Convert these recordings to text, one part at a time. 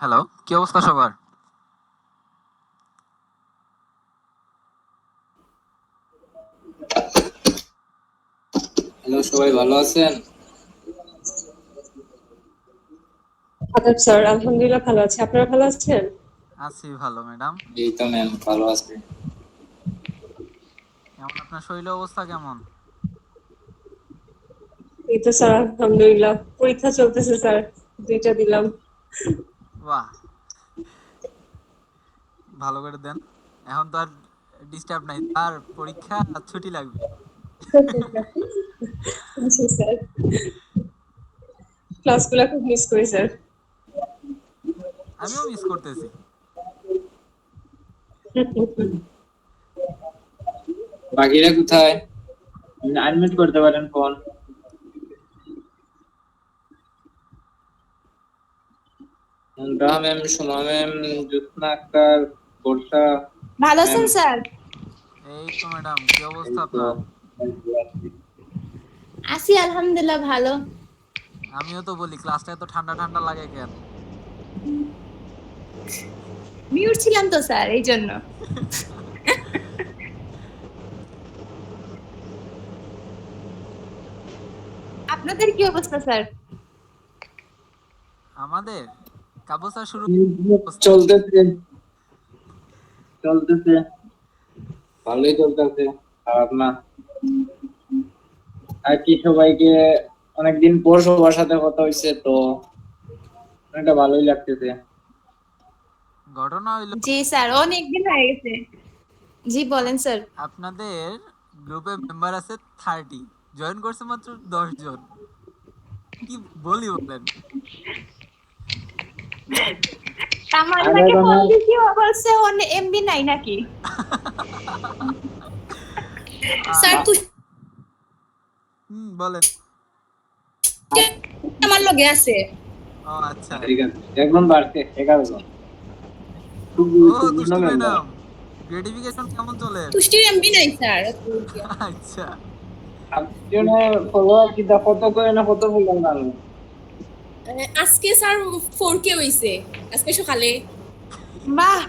Hello, কি অবস্থা সবার? হ্যালো, সবাই ভালো আছেন? আদাব স্যার, আলহামদুলিল্লাহ ভালো আছি। আপনারা ভালো আছেন? আছি ভালো ম্যাডাম। এই তো ম্যাম, ভালো আছি। কেমন আপনার শরীরের অবস্থা কেমন? এই তো স্যার আলহামদুলিল্লাহ, পরীক্ষা চলতেছে স্যার, দুইটা দিলাম। বাহ, ভালো করে দেন। এখন তো আর ডিস্টার্ব নাই, তার পরীক্ষা আর ছুটি লাগবে। জি স্যার, ক্লাসগুলো খুব মিস করি স্যার। আমিও মিস করতেছি। বাকিরা কোথায়? আনমিউট করতে পারেন ফোন। মুন্তাহা ম্যাম, সুমা ম্যাম, জ্যোৎস্না আক্তার, বর্ষা ভালো ম্যাম। আছেন স্যার? এই তো ম্যাডাম, কি অবস্থা এই তো। আপনার? আছি আলহামদুলিল্লাহ ভালো। আমিও তো বলি ক্লাসটা এত ঠান্ডা ঠান্ডা লাগে কেন? মিউট ছিলাম তো স্যার, এই জন্য। আপনাদের কি অবস্থা স্যার? আমাদের কাবুসা শুরু অবস্থা। চলতেছে চলতেছে ভালোই চলতেছে, খারাপ না। আর কি, সবাইকে অনেকদিন পর সবার সাথে কথা হয়েছে তো অনেকটা ভালোই লাগতেছে। ঘটনা হইলো, জি স্যার, অনেকদিন হয়ে গেছে। জি বলেন স্যার। আপনাদের গ্রুপে মেম্বার আছে 30, জয়েন করছে মাত্র 10 জন। কি বলি বলেন? আমার আগে নাকি ফোন কোনো দিছি, ও বলছে অনেক এমবি নাই নাকি। স্যার আহ, তুই বলেন। আমার লগে আছে। ও আচ্ছা। ঠিক আছে, একদম বাড়ছে 11 জন। খুব ও গুরুত্বপূর্ণ দুষ্টু মেম্বার। ম্যাডাম, গ্রেটিফিকেশন কেমন চলে? তুষ্টির এমবি নাই স্যার। আচ্ছা। একজনের ফলোয়ার কি দা কত করে না কত বললাম না আমি। আজকে স্যার 4K হইছে আজকে সকালে। বাহ,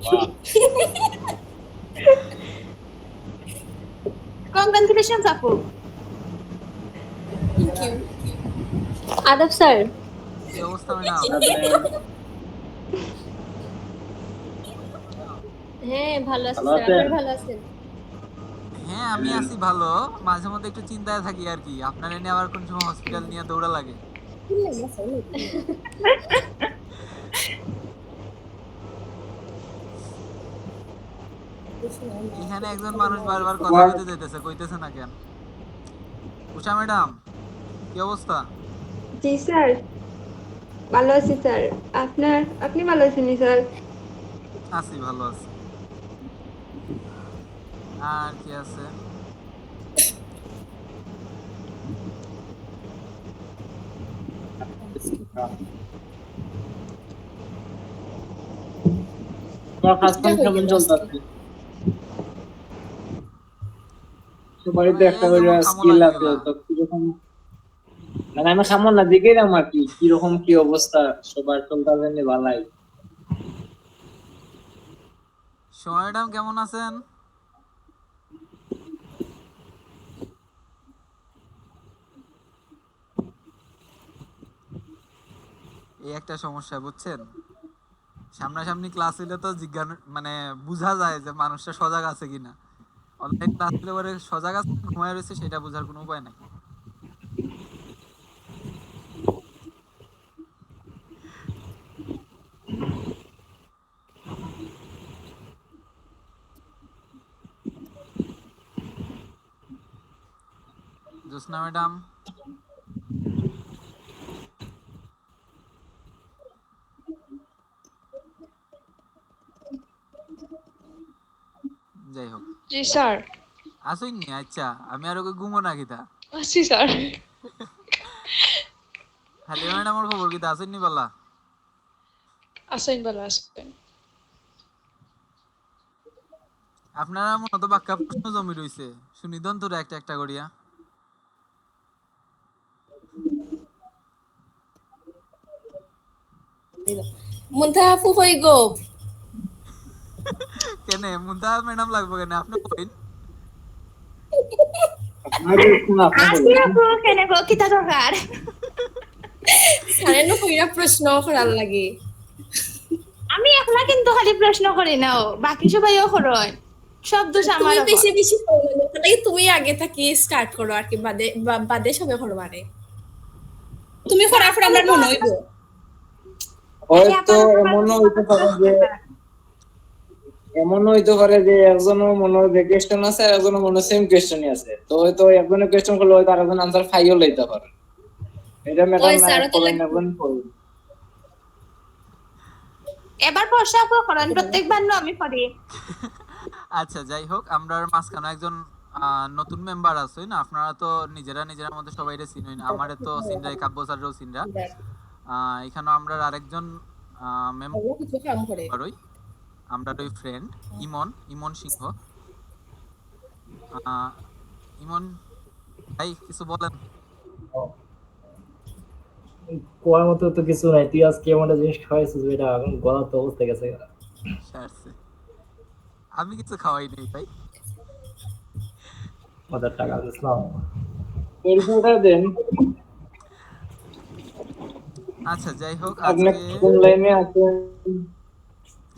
বাহ। কংগ্রাচুলেশনস আপু। Thank you. আদাব স্যার। কি অবস্থা ম্যাডাম? হ্যাঁ ভালো আছি ভালো স্যার, আছেন? আপনারা ভালো আছেন? হ্যাঁ আমি আছি ভালো। মাঝে মধ্যে একটু চিন্তায় থাকি আর কি, আপনার এনে আবার কোন সময় হসপিটাল নিয়ে দৌড়া লাগে। এখানে একজন মানুষ বারবার কথা তোমার কইতে যাইতেছে, কইতেছে না কেন? উষা ম্যাডাম, কি অবস্থা? জি স্যার, ভালো আছি স্যার। আপনি ভালো আছেন নি স্যার? আছি ভালো আছি। আর কি আছে? কাজ কাম কেমন চলতেছে? সবারই তো ওই একটা করে যেমন খামো স্কিল লাগে আছে, গেলা। তো কিরকম, মানে আমি সামনে না দিকেই আমার কি কিরকম কি অবস্থা, সবার চলতেছে নি ভালাই। সোমা ম্যাডাম কেমন আছেন? এই একটা সমস্যা বুঝছেন, সামনাসামনি ক্লাস হইলে তো মানে বোঝা যায় যে মানুষটা সজাগ আছে কিনা। অনলাইন ক্লাস হইলে পরে সজাগ আছে না ঘুমায় রয়েছে সেটা বোঝার কোনো উপায় নাই। জ্যোৎস্না ম্যাডাম, যাই হোক, জি স্যার, আসুন নি। আচ্ছা, আমি আর ওকে ঘুমো না কিতা? আছি স্যার। হালিমা ম্যাডামের খবর কিতা, আসুন নি বলা? আছেন ভালো আছেন? আপনারা মতো বাক্কা প্রশ্ন জমি রইছে, শুনি দন তোরা একটা একটা করিয়া। মুন্তাহা আপু কই গো? কেন মুন্তা ম্যাডাম লাগবে কেন আপনি কইন। আপনাদের কোনো আপনি আসি বলেন। আপু কেন গো কিতা দরকার? সারেন কইরা প্রশ্ন করার লাগে। আমি একলা কিন্তু খালি প্রশ্ন করি না ও, বাকি সবাইও করয়। সব দোষ তুমি আমার উপর। বেশি বেশি করো না, তাহলে তুমি আগে থাকি স্টার্ট করো আর কি, বাদে বাদে সবে করো মানে। তুমি করার পর আমার মনে হইব। আচ্ছা হয়তো আপনার এমনও হইতে পারে যে একজনের মনে হয় যে কোয়েশ্চেন আছে আর একজনের মনে সেম কোয়েশ্চেনই আছে, তো হয়তো একজনের কোয়েশ্চেন করলে হয়তো আরেকজন আনসার ফাইও লইতে পারে। এটা ম্যাডাম ওই না স্যারও তো করেন লাগবে। একজন করুন। এবার বর্ষা আপু করেন, প্রত্যেকবার না আমি করি। আচ্ছা যাই হোক, আমরা মাঝখানে একজন নতুন মেম্বার আছে না, আপনারা তো নিজেরা নিজের মধ্যে সবাই চিনুই না, আমারে তো সিনরাই কাব্য স্যারও চিনরা। এখানে আমরা আরেকজন মেম্বার ও কিছু কাম করে। ওই আমরা দুই ফ্রেন্ড, ইমন ইমন সিংহ। আহ, ইমন ভাই কিছু বলেন। কোয়ার মতো তো কিছু নাই, তুই আজকে এমন একটা জিনিস খাওয়াইছিস যেটা এখন গলার তো অবস্থা গেছে। সারছে। আমি কিছু খাওয়াই নাই ভাই। ওদের টাকা দিছিলাম। পরিচয়টা দেন, আচ্ছা যাই হোক, আপনি আজকে কোন লাইনে আছেন,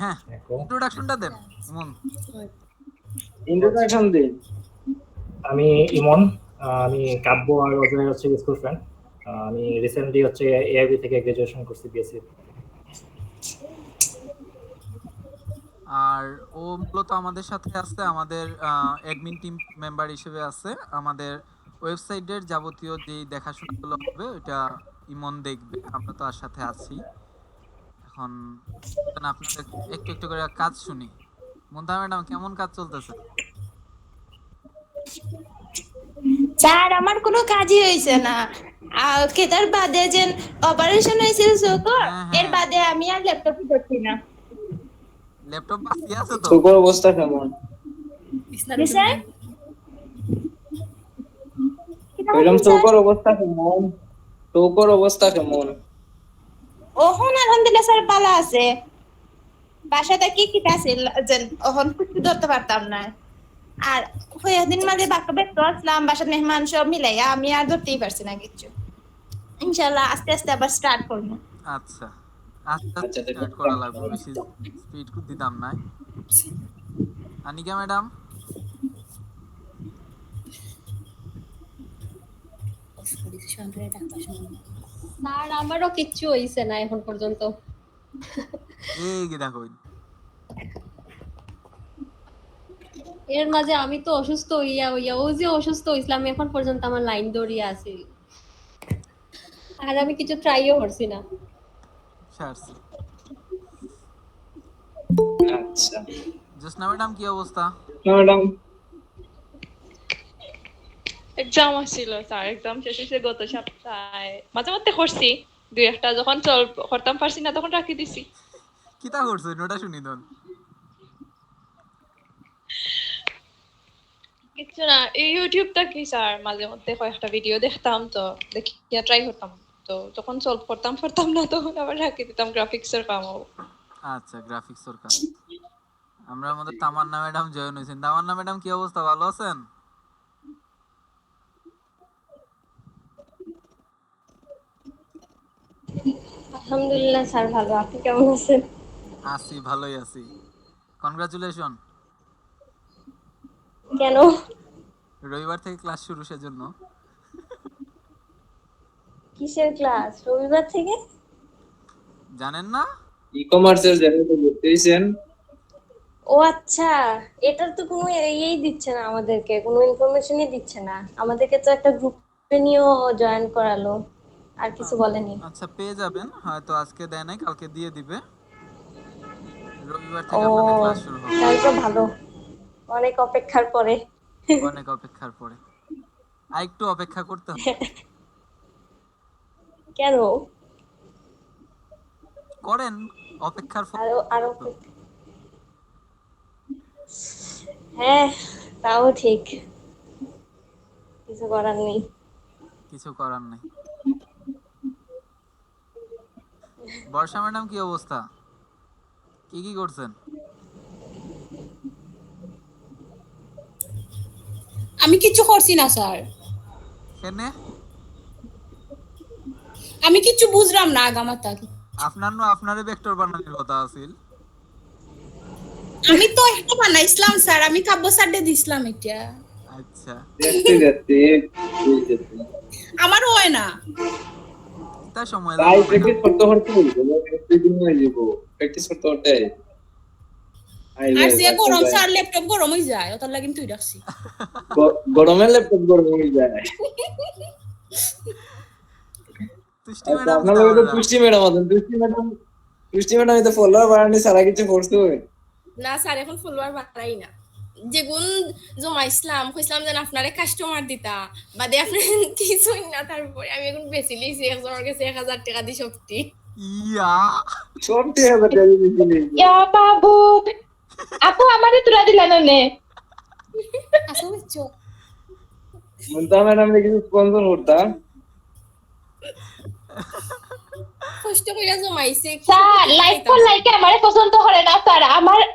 হ্যাঁ দেখো, ইন্ট্রোডাকশনটা দেন ইমন। ইন্ট্রোডাকশন দিন। আমি ইমন, আমি কাব্য আর অজয় হচ্ছে স্কুল ফ্রেন্ড। আমি রিসেন্টলি হচ্ছে এআইবি থেকে গ্রাজুয়েশন করছি বিএসসি। আর ও মূলত আমাদের সাথে আছে, আমাদের অ্যাডমিন টিম মেম্বার হিসেবে আছে। আমাদের ওয়েবসাইটের যাবতীয় যে দেখাশোনাগুলো হবে ওটা ইমন দেখবে, আমরা তো আর সাথে আছি। এখন আপনাদের একটু একটু করে কাজ শুনি। মুন্তা ম্যাডাম কেমন কাজ চলতেছে? স্যার আমার কোনো কাজই হইছে না। কেতার বাদে যে অপারেশন হয়েছিল চোখর, হ্যাঁ এর হ্যাঁ, বাদে আমি আর ল্যাপটপই করছি না। ল্যাপটপ বাকি আছে তো? চোখের অবস্থা কেমন? জি স্যার, কিতা এরকম বলছেন স্যার? চোখের অবস্থা কেমন? চোখের অবস্থা কেমন? ওহন আলহামদুলিল্লাহ স্যার ভালো আছে। বাসাতে কি কিতা আছিল যে ওহন কিছু ধরতে পারতাম না। আর কয়েকদিন মাঝে বাক্য ব্যস্ত আসলাম, বাসার মেহমান সব মিলাইয়া আমি আর ধরতেই পারছি না কিছু। ইনশাল্লাহ আস্তে আস্তে আবার স্টার্ট করবো। আচ্ছা আস্তে আস্তে আচ্ছা স্টার্ট করা লাগবে, বেশি স্পিড দিতাম না। আনিকা ম্যাডাম স্যার আমারও কিচ্ছু হইছে না এখন পর্যন্ত। এই গিরা কইন। এর মাঝে আমি তো অসুস্থ হইয়া হইয়া ও যে অসুস্থ হইছিলাম, এখন পর্যন্ত আমার লাইন দৌড়িয়ে আছি, আর আমি কিছু ট্রাইও করছি না। সারছে। আচ্ছা জোসনা ম্যাডাম কি অবস্থা? ম্যাডাম, এক্সাম আসছিল স্যার, এক্সাম শেষ হয়েছে গত সপ্তাহে। মাঝে মধ্যে করছি দুই একটা, যখন করতাম পারছি না তখন রাখি দিছি। কিতা করছো ওটা শুনি দন। কিছু না, এই ইউটিউবটা কি স্যার, মাঝে মধ্যে কয়েকটা ভিডিও দেখতাম, তো দেখিয়া ট্রাই করতাম, তো তখন সলভ করতাম পারতাম না, তখন আবার রাখি দিতাম গ্রাফিক্সের কামও। আচ্ছা গ্রাফিক্স এর কাজ। আমরা আমাদের তামান্না ম্যাডাম জয়েন হয়েছেন। তামান্না ম্যাডাম কি অবস্থা, ভালো আছেন? আলহামদুলিল্লাহ স্যার ভালো, আপনি কেমন আছেন? আছি, ভালোই আছি। কনগ্রাচুলেশন, কেন? রবিবার থেকে ক্লাস শুরু সেজন্য। কিসের ক্লাস রবিবার থেকে? জানেন না? ই কমার্সের জায়গায় তো ভর্তি হয়েছেন। ও আচ্ছা, এটার তো কোনো ইয়েই দিচ্ছে না আমাদেরকে, কোনো ইনফরমেশনই দিচ্ছে না আমাদেরকে, তো একটা গ্রুপে নিয়েও জয়েন করালো, আর কিছু বলেনি। আচ্ছা পেয়ে যাবেন, হয়তো আজকে দেয় নাই, কালকে দিয়ে দিবে। রবিবার ও থেকে আপনাদের ক্লাস শুরু হবে। তাহলে তো ভালো, অনেক অপেক্ষার পরে। অনেক অপেক্ষার পরে, আর একটু অপেক্ষা করতে হবে। কেন? করেন অপেক্ষার ফল। আরো আরো হ্যাঁ, তাও ঠিক, কিছু করার নেই। কিছু করার নেই। বর্ষা ম্যাডাম কি অবস্থা? কি কি করছেন? আমি কিচ্ছু করছি না স্যার, কেনে আমি কিচ্ছু বুঝলাম না আগামাতা। আপনারে ভেক্টর বানানোর কথা আছিল। আমি তো একটা বানাইছিলাম স্যার, আমি কাব্য স্যারকে দিছিলাম এটা। আচ্ছা, দেখতে আমারও হয় না। তা সময় তাই লাগবে না। প্র্যাকটিস করতে করতে একদিন হয়ে যাব, প্র্যাকটিস করতে করতে আর যে গরম স্যার ল্যাপটপ গরম হয়ে যায়, ওটার লাগি তুই রাখছি। গরমের ল্যাপটপ গরম হয়ে যায়। তুষ্টি আচ্ছা, ম্যাডাম আপনার লগে তো পুষ্টি ম্যাডাম আছেন, পুষ্টি ম্যাডাম এটা ফলোয়ার বাড়ানি সারা কিছু করতে হয় না স্যার, এখন ফলোয়ার বাড়াই না। যেগুন জমাইছিলাম কইছিলাম যেন আপনারে কাস্টমার দিতা, বাদে আপনি কিছুই না, তারপরে আমি এখন বেশি লিছি একজনের কাছে 1000 টাকা দি সত্যি। ইয়া সব ঠিক আছে টেলিভিশনে ইয়া বাবু আপু আমারে তুলা দিলা নে আসলে চো মুন্তা ম্যাডাম কিছু স্পন্সর করতাম। কষ্ট কইরা জমাইছে। স্যার লাইক ফর লাইকে আমারে পছন্দ করে না স্যার,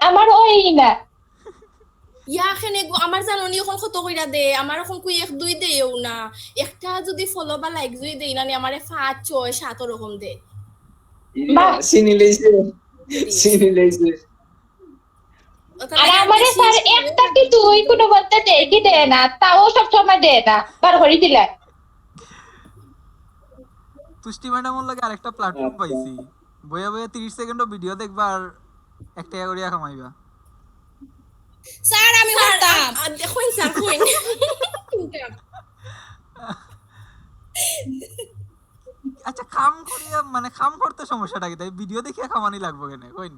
আমার ওই না ইয়া খেনে গো আমার জাননি এখন কত কইরা দে, আমার এখন কই 1 2 দেও না, একটা যদি ফলো বা লাইক যদি দেই না আমারে 5 6 7 রকম দে। বাহ। চিনি লইছে আর আমারে স্যার একটা কি তুই কোনো বলতে দেখি দে না, তাও সব সময় দে না, বার করে দিলা। তুষ্টি ম্যাডামের লাগে আরেকটা প্ল্যাটফর্ম আচ্ছা। পাইছি, বইয়া বইয়া 30 সেকেন্ডও ভিডিও দেখবা আর 1 টাকা করিয়া কামাইবা। স্যার আমি করতাম দেখুন স্যার কইন আচ্ছা, কাম করিয়া মানে কাম করতে সমস্যাটা কি? তাই ভিডিও দেখিয়া কামানি লাগবে কেন কইন?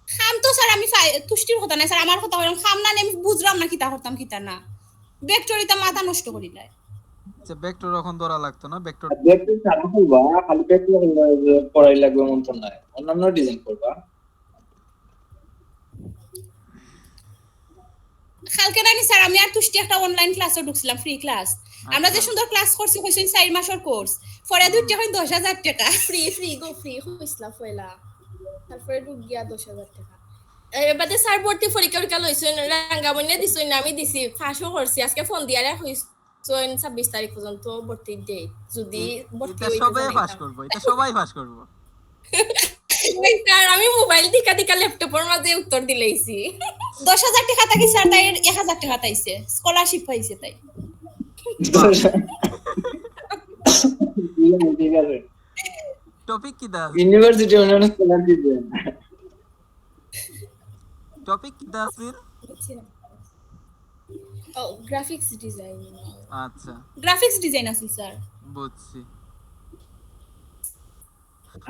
খাম তো স্যার আমি তুষ্টির কথা না স্যার, আমার কথা হইলাম খাম না আমি বুঝলাম না কিতা করতাম কিতা না, ভেক্টরিতে মাথা নষ্ট করিলাই। আচ্ছা, ভেক্টর এখন ধরা লাগতো না, ভেক্টর দেখতে চালু করবা, খালি দেখতে পড়াই লাগবে মন তো নাই, অন্যান্য ডিজাইন করবা। কালকে রানি স্যার আমি আর তুষ্টি একটা অনলাইন ক্লাসে ঢুকছিলাম, ফ্রি ক্লাস। আমরা যে সুন্দর ক্লাস করছি কইছেন 4 মাসের কোর্স, পরে দুইটা হইন 10000 টাকা ফ্রি হইছলা ফয়লা, তারপরে ঢুক গিয়া 10000 টাকা। এবারে স্যার ভর্তি পরীক্ষা লইছেন, রাঙ্গামনে দিছেন না, আমি দিছি ফাঁসও করছি, আজকে ফোন দিয়ারে হইছেন 26 তারিখ পর্যন্ত ভর্তির ডেট, যদি ভর্তি এটা হইতে সবাই পাস করবে, এটা সবাই পাস করবে। স্যার আমি মোবাইল দিকা ল্যাপটপের মাঝে উত্তর দিলেইছি। 10000 টাকা থাকি স্যার তাই 1000 টাকা পাইছে, স্কলারশিপ পাইছে তাই। ঠিক আছে, টপিক কি দাস? ইউনিভার্সিটি অন্যান্য স্কলারশিপ দেন। টপিক কি দাস? ও গ্রাফিক্স ডিজাইন। আচ্ছা, গ্রাফিক্স ডিজাইন আছে স্যার। বুঝছি।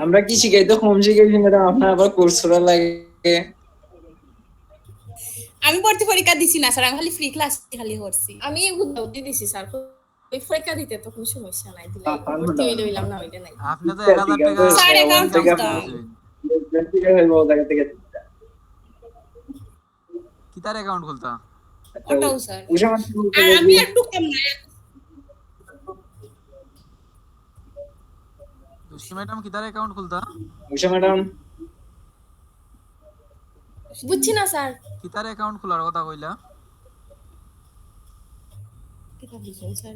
আমরা কি শিখাই তো কম শিখাইছি ম্যাডাম, আপনার আবার কোর্স করা লাগে। আমি ভর্তি পরীক্ষা দিছি না স্যার, আমি খালি ফ্রি ক্লাস খালি করছি। আমি উদ্যোগ দিছি স্যার, ওই পরীক্ষা দিতে তো কোনো সমস্যা নাই, দিলে ভর্তি হইলাম না হইলে নাই। আপনি তো 1000 টাকা স্যার অ্যাকাউন্ট খুলতা কি তার অ্যাকাউন্ট খুলতা? ওটাও স্যার। উষা আর আমি আর ঢুকতাম না। তুষ্টি ম্যাডাম কি তার অ্যাকাউন্ট খুলতা? ম্যাডাম বুঝছি না স্যার। কি তার অ্যাকাউন্ট খোলার কথা কইলা? কিতা বুঝছেন স্যার?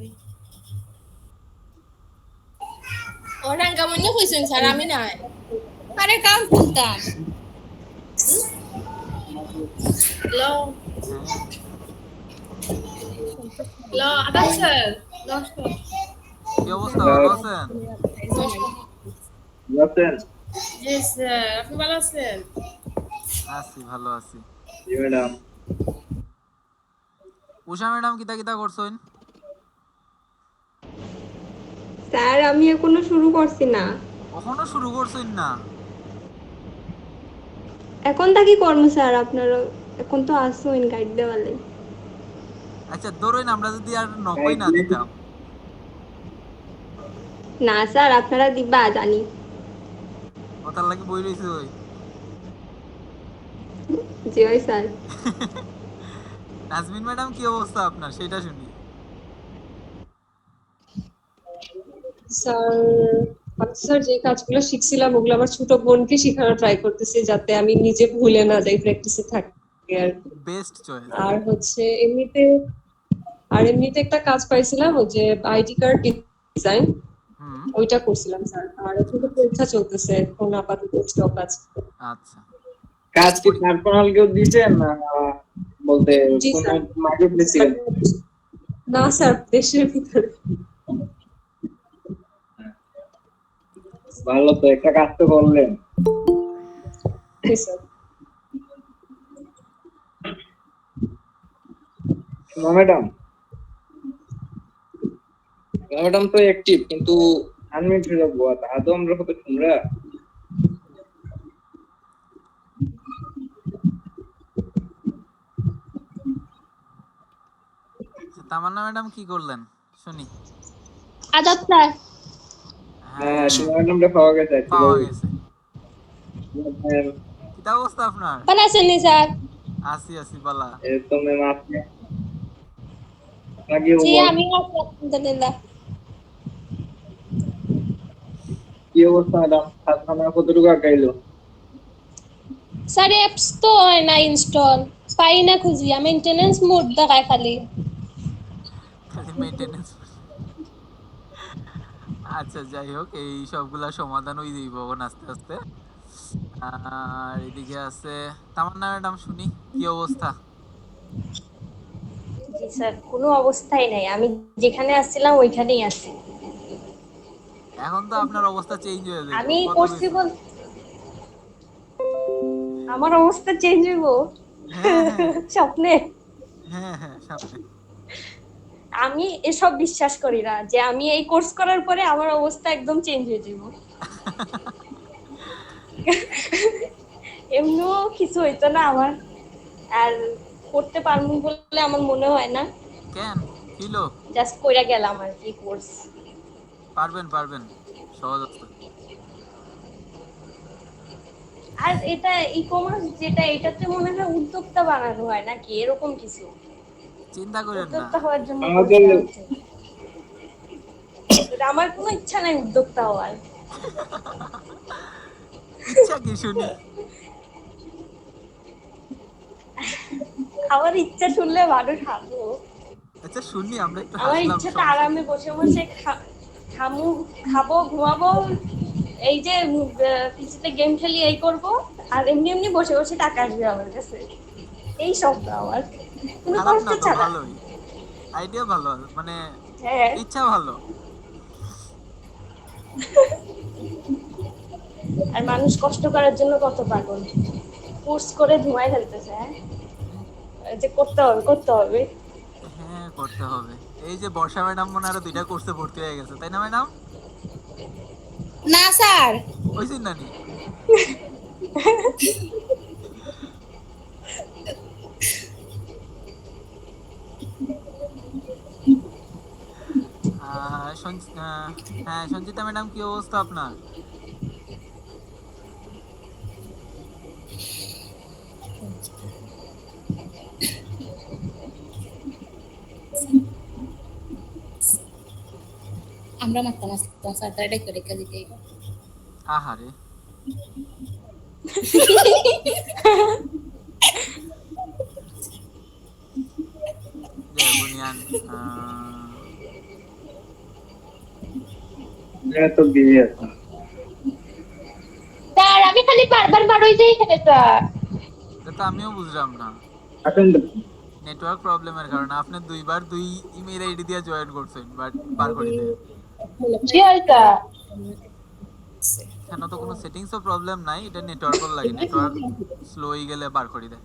ও রাঙ্গামনে কইছেন স্যার, আমি না আর অ্যাকাউন্ট খুলতাম। হ্যালো হ্যালো আদাব স্যার, নমস্কার। কি অবস্থা, ভালো আছেন? জি স্যার, আপনি ভালো আছেন? আছি, ভালো আছি। জি ম্যাডাম। উষা ম্যাডাম কিতা কিতা করছেন? স্যার আমি এখনো শুরু করছি না, এখনো শুরু করছেন না? এখন থাকি কর্ম স্যার, আপনারা এখন তো আসুন গাইড দেওয়ালে। আচ্ছা ধরুন আমরা যদি আর নকই না দিতাম, না স্যার আপনারা দিবা জানি। ওটার লাগি বই রইছে ওই। জি ওই স্যার। নাজমিন ম্যাডাম কি অবস্থা আপনার সেটা শুনি। স্যার স্যার যে কাজগুলো শিখছিলাম ওগুলো আমার ছোট বোনকে শেখানোর ট্রাই করতেছি যাতে আমি নিজে ভুলে না যাই, প্র্যাকটিসে থাকে আর কি। Best choice. আর হচ্ছে এমনিতে একটা কাজ পাইছিলাম ওই যে আইডি কার্ড ডিজাইন, হুম, ওইটা করছিলাম স্যার। আর এখন তো পরীক্ষা চলতেছে, এখন আপাতত স্টপ আছে। আচ্ছা। কাজ কি পার্সোনাল কেউ দিছেন না বলতে জি কোন স্যার। মার্কেট দিছিলেন? না স্যার, দেশের ভিতরে। ভালো তো, একটা কাজ তো করলেন। জি স্যার। ম্যাডাম ম্যাডাম তো অ্যাক্টিভ কিন্তু আনমিউট হয়ে যাবো, আদৌ আমরা কত তোমরা তামান্না ম্যাডাম কি করলেন শুনি। আদাব স্যার। হ্যাঁ ম্যাডামটা পাওয়া গেছে পাওয়া গেছে। কিতা অবস্থা আপনার? কেমন আছেন স্যার? আসি বালা। এ তো ম্যাম আপনি আপনাকে জি আমি আছি আলহামদুলিল্লাহ। কি অবস্থা ম্যাডাম? খানা কতটুকু আগাইলো? স্যার অ্যাপস তো হয় না ইনস্টল, পাই না খুঁজিয়া, মেইনটেনেন্স মোড দেখায় খালি। খালি মেইনটেনেন্স। আচ্ছা যাই হোক, এই সবগুলা সমাধান হয়ে যাইব এখন আস্তে আস্তে। আর এদিকে আছে তামান্না ম্যাডাম, শুনি কি অবস্থা। জি স্যার, কোনো অবস্থাই নাই, আমি যেখানে আসছিলাম ওইখানেই আছি। এখন তো আপনার অবস্থা চেঞ্জ হয়ে যাবে। আমি করছি বল, আমার অবস্থা চেঞ্জ হইব স্বপ্নে? হ্যাঁ সামনে। আমি এসব বিশ্বাস করি না যে আমি এই কোর্স করার পরে আমার অবস্থা একদম চেঞ্জ হয়ে যাব। এমনিও কিছু হইতো না আমার, আর করতে পারবো বলে আমার মনে হয় না। কেন কিলো? জাস্ট কইরা গেলাম আর কি কোর্স। পারবেন সহজ আছে। আর এটা ই কমার্স যেটা, এটাতে মনে হয় উদ্যোক্তা বানানো হয় নাকি এরকম কিছু। চিন্তা করেন না। উদ্যোক্তা হওয়ার জন্য আমাদের- আমার কোনো ইচ্ছা নাই উদ্যোক্তা হওয়ার। ইচ্ছা কি শুনি। আমার ইচ্ছা শুনলে মানুষ হাসবো। আচ্ছা শুনি, আমরা একটু আমার হাসলাম। ইচ্ছাটা আরামে বসে বসে খাবো ঘুমাবো, এই যে পিসিতে গেম খেলি এই করব, আর এমনি এমনি বসে বসে টাকা আসবে আমার কাছে, এই শব্দ আমার। কোনো খারাপ কষ্ট না তো, ছাড়া। ভালোই আইডিয়া, ভালো মানে হ্যাঁ, ইচ্ছা ভালো। আর মানুষ কষ্ট করার জন্য কত পাগল, কোর্স করে ধুমায় ফেলতেছে। হ্যাঁ, যে করতে হবে। হ্যাঁ করতে হবে। এই যে বর্ষা ম্যাডাম মনে আরো 2টা কোর্সে ভর্তি হয়ে গেছে, তাই না ম্যাডাম? না স্যার, হইছেন নানি? হ্যাঁ সঞ্চিতা ম্যাডাম কি অবস্থা আপনার? আমরা মারতাম আসতাম স্যার, তাই ডেকে ডেকে দিতে। আহারে, জয় বুনিয়ান। এটা তো বিজি আছে। স্যার আমি খালি বারবার বারোই যাই এখানে স্যার। এটা তো আমিও বুঝলাম না। এখন নেটওয়ার্ক প্রবলেমের কারণে আপনি 2বার 2 ইমেল আইডি দিয়ে জয়েন করছেন, বাট বার করে দেন। কি হয় স্যার? কেন তো কোনো সেটিংসও প্রবলেম নাই, এটা নেটওয়ার্কও লাগে, নেটওয়ার্ক স্লো হয়ে গেলে বার করে দেয়।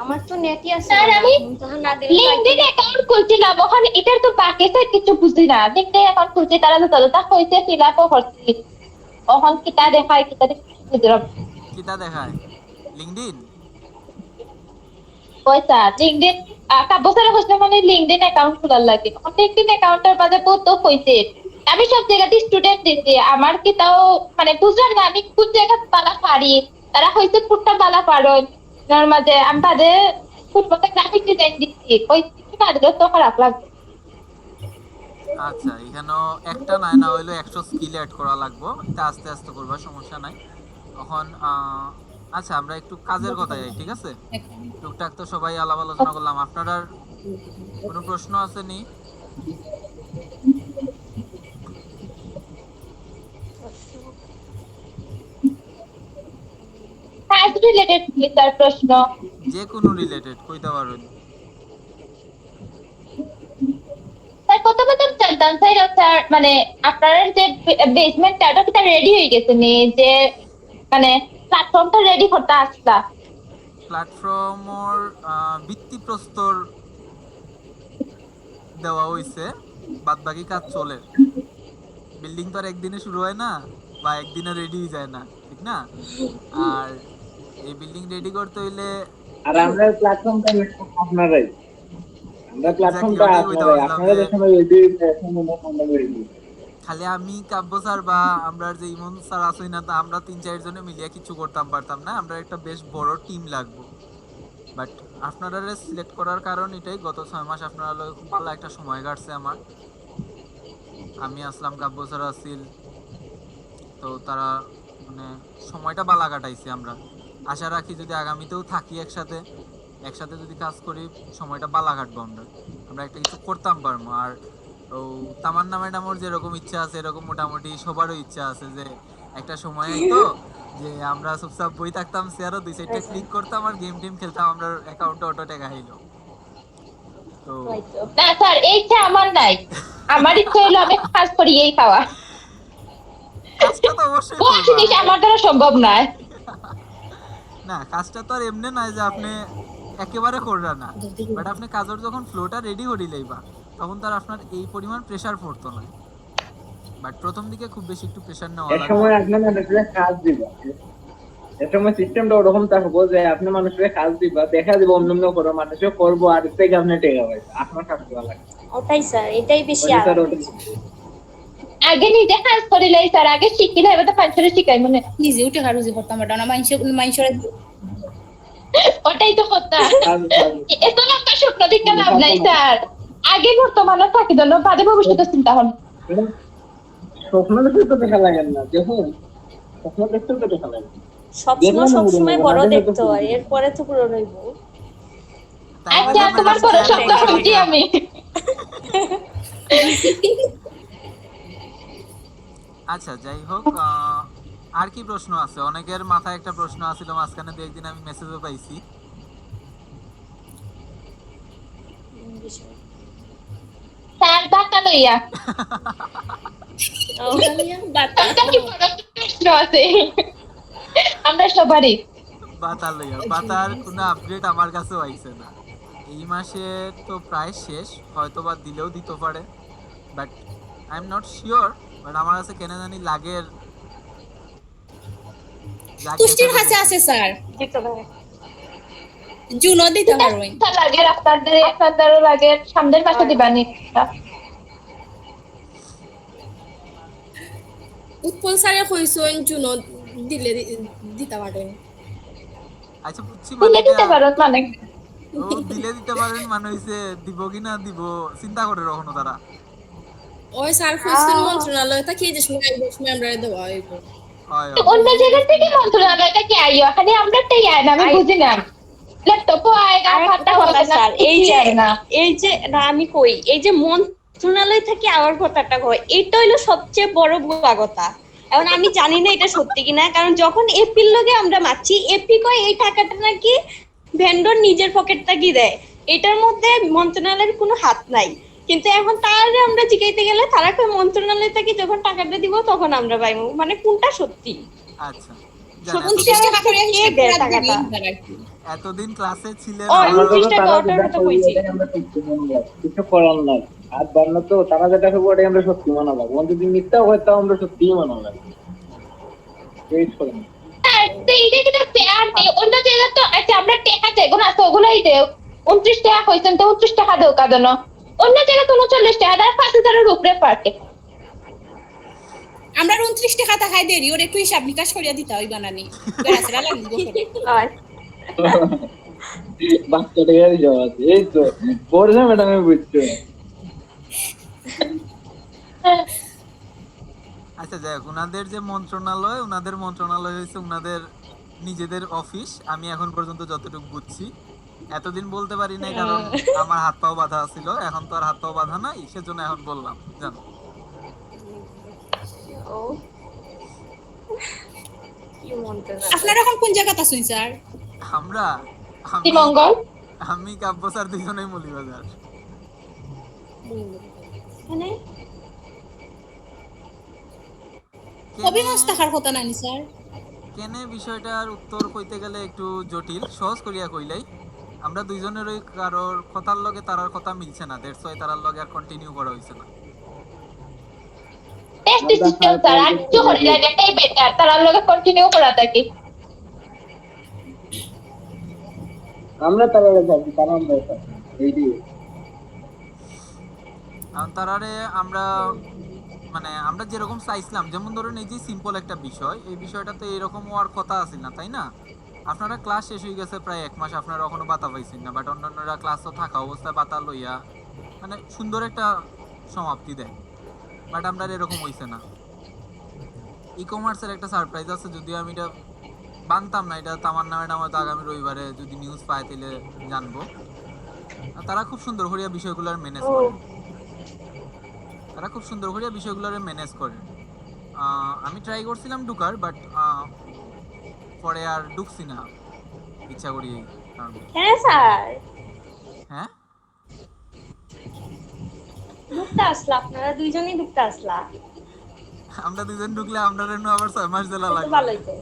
আমার তো নেটই আছে। স্যার আমি লিংকডিন অ্যাকাউন্ট খুলছিলাম, ওখানে এটার তো বাকি স্যার কিছু বুঝি না। লিংকডিন অ্যাকাউন্ট খুলছি, তারা যতটা হয়েছে ফিল আপও করছি, ওখান কিতা দেখায় কিতা বুঝলাম। কিতা দেখায় লিংকডইন? ওই স্যার লিংকডিন কাব্যস্যারের হোসে মানে লিংকডিন অ্যাকাউন্ট খোলার লাগে, লিংকডিন অ্যাকাউন্টের মাঝে বহুত তো হয়েছে। আমি সব জায়গাতে স্টুডেন্ট দিচ্ছি, আমার কি তাও মানে বুঝলাম না আমি কোন জায়গা বালা পারি, তারা হয়েছে কোনটা বালা পারন। তার মাঝে আমি তাদের কোন মতো গ্রাফিক ডিজাইন দিচ্ছি, ওই কাজগুলো তো খারাপ লাগবে। আচ্ছা, এখানেও একটা নাই না হইলো 100 স্কিল অ্যাড করা লাগবে, এটা আস্তে আস্তে করবা, সমস্যা নাই। এখন আচ্ছা আমরা একটু কাজের কথায় যাই, ঠিক আছে? টুকটাক তো সবাই আলাপ আলোচনা করলাম, আপনার আর কোনো প্রশ্ন আছে নি? কাজ রিলেটেড স্যার প্রশ্ন। যে কোনো রিলেটেড কইতে পারবেন। স্যার প্রথমত জানতাম স্যার মানে আপনার যে বেসমেন্টটা ওটা কি রেডি হয়ে গেছে নি, যে মানে প্ল্যাটফর্মটা রেডি করতে আসলা? প্ল্যাটফর্মর ভিত্তিপ্রস্তর দেওয়া হইছে, বাদ বাকি কাজ চলে। বিল্ডিং তো আর একদিনে শুরু হয় না বা একদিনে রেডি যায় না, ঠিক না? আর এই বিল্ডিং রেডি করতে হইলে আর আমরা প্ল্যাটফর্মটা আপনারাই, আমরা প্ল্যাটফর্মটা আপনারা যখন রেডি এখন আমরা রেডি। খালি আমি কাব্য স্যার বা আমরা যে ইমন স্যার আছি না, তা আমরা 3-4 জনে মিলিয়ে কিছু করতাম পারতাম না, আমরা একটা বেশ বড় টিম লাগবো। বাট আপনারা সিলেক্ট করার কারণ এটাই, গত 6 মাস আপনারা লগে খুব ভালো একটা সময় কাটছে আমার। আমি আসলাম, কাব্য স্যার আসিল, তো তারা মানে সময়টা বালা কাটাইছি আমরা। আশা রাখি যদি আগামীতেও থাকি একসাথে একসাথে যদি কাজ করি, সময়টা বালা কাটবো, আমরা একটা কিছু করতাম পারবো। আর ও তামান্না ম্যাডামের যেরকম ইচ্ছা আছে এরকম মোটামুটি সবারও ইচ্ছা আছে যে একটা সময় তো যে আমরা চুপচাপ বই থাকতাম, চেয়ারও 2-4টা ক্লিক করতাম আর গেম টেম খেলতাম, আমরা অ্যাকাউন্টে অটো টাকা হইলো। তো না স্যার এই ইচ্ছা আমার নাই, আমার ইচ্ছা হলো আমি কাজ করি এই খাওয়া। কাজটা তো অবশ্যই কোন জিনিস আমার দ্বারা সম্ভব নয়। না, কাজটা তো আর এমনি নয় যে আপনি একেবারে কররা না, বাট আপনি কাজের যখন ফ্লোটা রেডি করিলেইবা তখন তার আপনার এই পরিমাণ প্রেসার পড়তো না। বাট প্রথম দিকে খুব বেশি একটু প্রেসার নেওয়া এক সময় আপনি মানুষের কাজ দিবা, এক সময় সিস্টেমটা ওরকম থাকবো যে আপনি মানুষের কাজ দিবা, দেখা দিব অন্য করো, মানুষও করবো, আর থেকে আপনি টেকা পাইবেন, আপনার কাজ করা লাগবে। ওটাই স্যার, এটাই বেশি আগে নিজে কাজ করিলে স্যার, আগে শিখিলে এবার তো পাঁচশো শিখাই মানে নিজে উঠে হারুজি করতাম, এটা না মানুষের ওটাই তো কথা। এত লম্বা স্বপ্ন দেখতে লাভ নাই স্যার, আগে বর্তমানে থাকি জন্য বাদে ভবিষ্যতের চিন্তা হন। স্বপ্ন দেখতে তো দেখা লাগে না, দেখুন স্বপ্ন দেখতে তো দেখা লাগে, স্বপ্ন সবসময় বড় দেখতে হয়, এরপরে তো পুরো রইব। আচ্ছা তোমার বড় স্বপ্ন শুনছি আমি। আচ্ছা যাই হোক, আর কি প্রশ্ন আছে? অনেকের মাথায় একটা প্রশ্ন আছিল, মাঝখানে 2 একদিন আমি মেসেজও পাইছি। স্যার বাতা লইয়া প্রশ্ন আছে আমরা সবারই। বাতা লইয়া, বাতার কোনো আপডেট আমার কাছেও আইছে না। এই মাসে তো প্রায় শেষ, হয়তো বা দিলেও দিতে পারে, but I am not sure. But আমার কাছে কেন জানি লাগের তুষ্টির কাছে আছে স্যার, জুনও দিতে পারবেন। লাগে আপনাদেরও লাগে, সামনের মাসে দিবানি। উৎপল স্যারে কইছেন জুনও দিলে দিতে পারবেন। আচ্ছা বুঝছি, দিলে দিতে পারেন মানে ও দিলে দিতে পারেন মানে হইছে দিব কি না দিব চিন্তা করে রাখনো তারা। ওই স্যার কইছেন মন্ত্রণালয় থেকে যে সময় আইব সময় আমরা দেওয়া হইব। অন্য জায়গা থেকে মন্ত্রণালয়টা কি আইও, এখানে আমরাটাই আয় না, আমি বুঝি না। ল্যাপটপ আয়গা খাতা কথা স্যার, এই যে না আমি কই, এই যে মন্ত্রণালয় থেকে আওয়ার কথাটা কয়, এটা হইলো সবচেয়ে বড় ভুয়া কথা। এখন আমি জানি না এটা সত্যি কিনা, কারণ যখন এপির লগে আমরা মারছি, এপি কয় এই টাকাটা নাকি ভেন্ডর নিজের পকেট থেকে দেয়, এটার মধ্যে মন্ত্রণালয়ের কোনো হাত নাই। কিন্তু এখন তাহলে আমরা জিগাইতে গেলে তারা কয় মন্ত্রণালয় থেকে যখন টাকাটা দিব তখন আমরা পাইবো, মানে কোনটা সত্যি? আচ্ছা, এতদিন ক্লাসে ছিলেন, কিছু করার নাই, আর বান্না তো তারা যেটা হবে ওটাই আমরা সত্যি মনে লাগবো, যদি মিথ্যা হয় তাও আমরা সত্যিই মনে লাগবো। অন্য জায়গা তো আচ্ছা আমরা টাকা যেগুলো আছে ওগুলাই দেও, 29 টাকা হয়েছেন তো 29 টাকা দেও কাঁদন, অন্য জায়গা তো 39 টাকা, 5,000-এর উপরে পার্টি। আমরা 29 টাকা টাকায় দেরি, ওর একটু হিসাব নিকাশ করিয়া দিতে হইবা নানি, বেরাসরা লাগবে। বাচ্চাটা গাড়ি যাওয়া আছে, এই তো পড়ছে ম্যাডামে বুঝছো। আচ্ছা যাই হোক, উনাদের যে মন্ত্রণালয়, উনাদের মন্ত্রণালয় হচ্ছে উনাদের নিজেদের অফিস, আমি এখন পর্যন্ত যতটুকু বুঝছি। এতদিন বলতে পারি নাই কারণ আমার হাত পাও বাঁধা ছিল, এখন তো আর হাত পাও বাঁধা নাই, সেজন্য এখন বললাম জানো। ও কি মন্ত্র আপনারা এখন কোন জায়গাতে আছেন স্যার? আমরা শ্রীমঙ্গল আমি কাব্য স্যার দুজনেই মৌলিবাজার। মানে হবিগঞ্জ থাকার কথা নানি স্যার? কেনে বিষয়টার উত্তর কইতে গেলে একটু জটিল, সহজ করিয়া কইলাই। আমরা দুইজনেরই কারোর কথার লগে তারার কথা মিলছে না, দ্যাটস ওয়াই তারার লগে আর কন্টিনিউ করা হইছে না। টেস্ট সিস্টেম স্যার আচ্ছু হরি এটাই বেটার, তার লগে কন্টিনিউ করা থাকে। আমরা তারা যাচ্ছি, তারা আমরা এই দিয়ে কারণ তারারে আমরা মানে আমরা যেরকম চাইছিলাম, যেমন ধরুন এই যে সিম্পল একটা বিষয়, এই বিষয়টা তো এরকম হওয়ার কথা আছিল না, তাই না? আপনারা ক্লাস শেষ হয়ে গেছে প্রায় 1 মাস, আপনারা এখনো বাতা পাইছেন না, বাট অন্যান্যরা ক্লাসও থাকা অবস্থায় বাতা লইয়া মানে সুন্দর একটা সমাপ্তি দেয়, বাট আমরা এরকম হইছে না। ই কমার্সের একটা সারপ্রাইজ আছে, যদিও আমি এটা জানতাম না, এটা তামান্না ম্যাডাম হয়তো আগামী রবিবারে যদি নিউজ পায় তাহলে জানবো। তারা খুব সুন্দর করিয়া বিষয়গুলোর ম্যানেজ করে, তারা খুব সুন্দর করিয়া বিষয়গুলোর ম্যানেজ করে। আমি ট্রাই করছিলাম ঢুকার, বাট পরে আর ঢুকছি না ইচ্ছা করি। হ্যাঁ স্যার হ্যাঁ ঢুকতে আসলা, আপনারা দুইজনই ঢুকতে আসলা, আমরা দুজন ঢুকলে আমরা আবার 6 মাস দেলা তো লাগবে। ভালোই তো।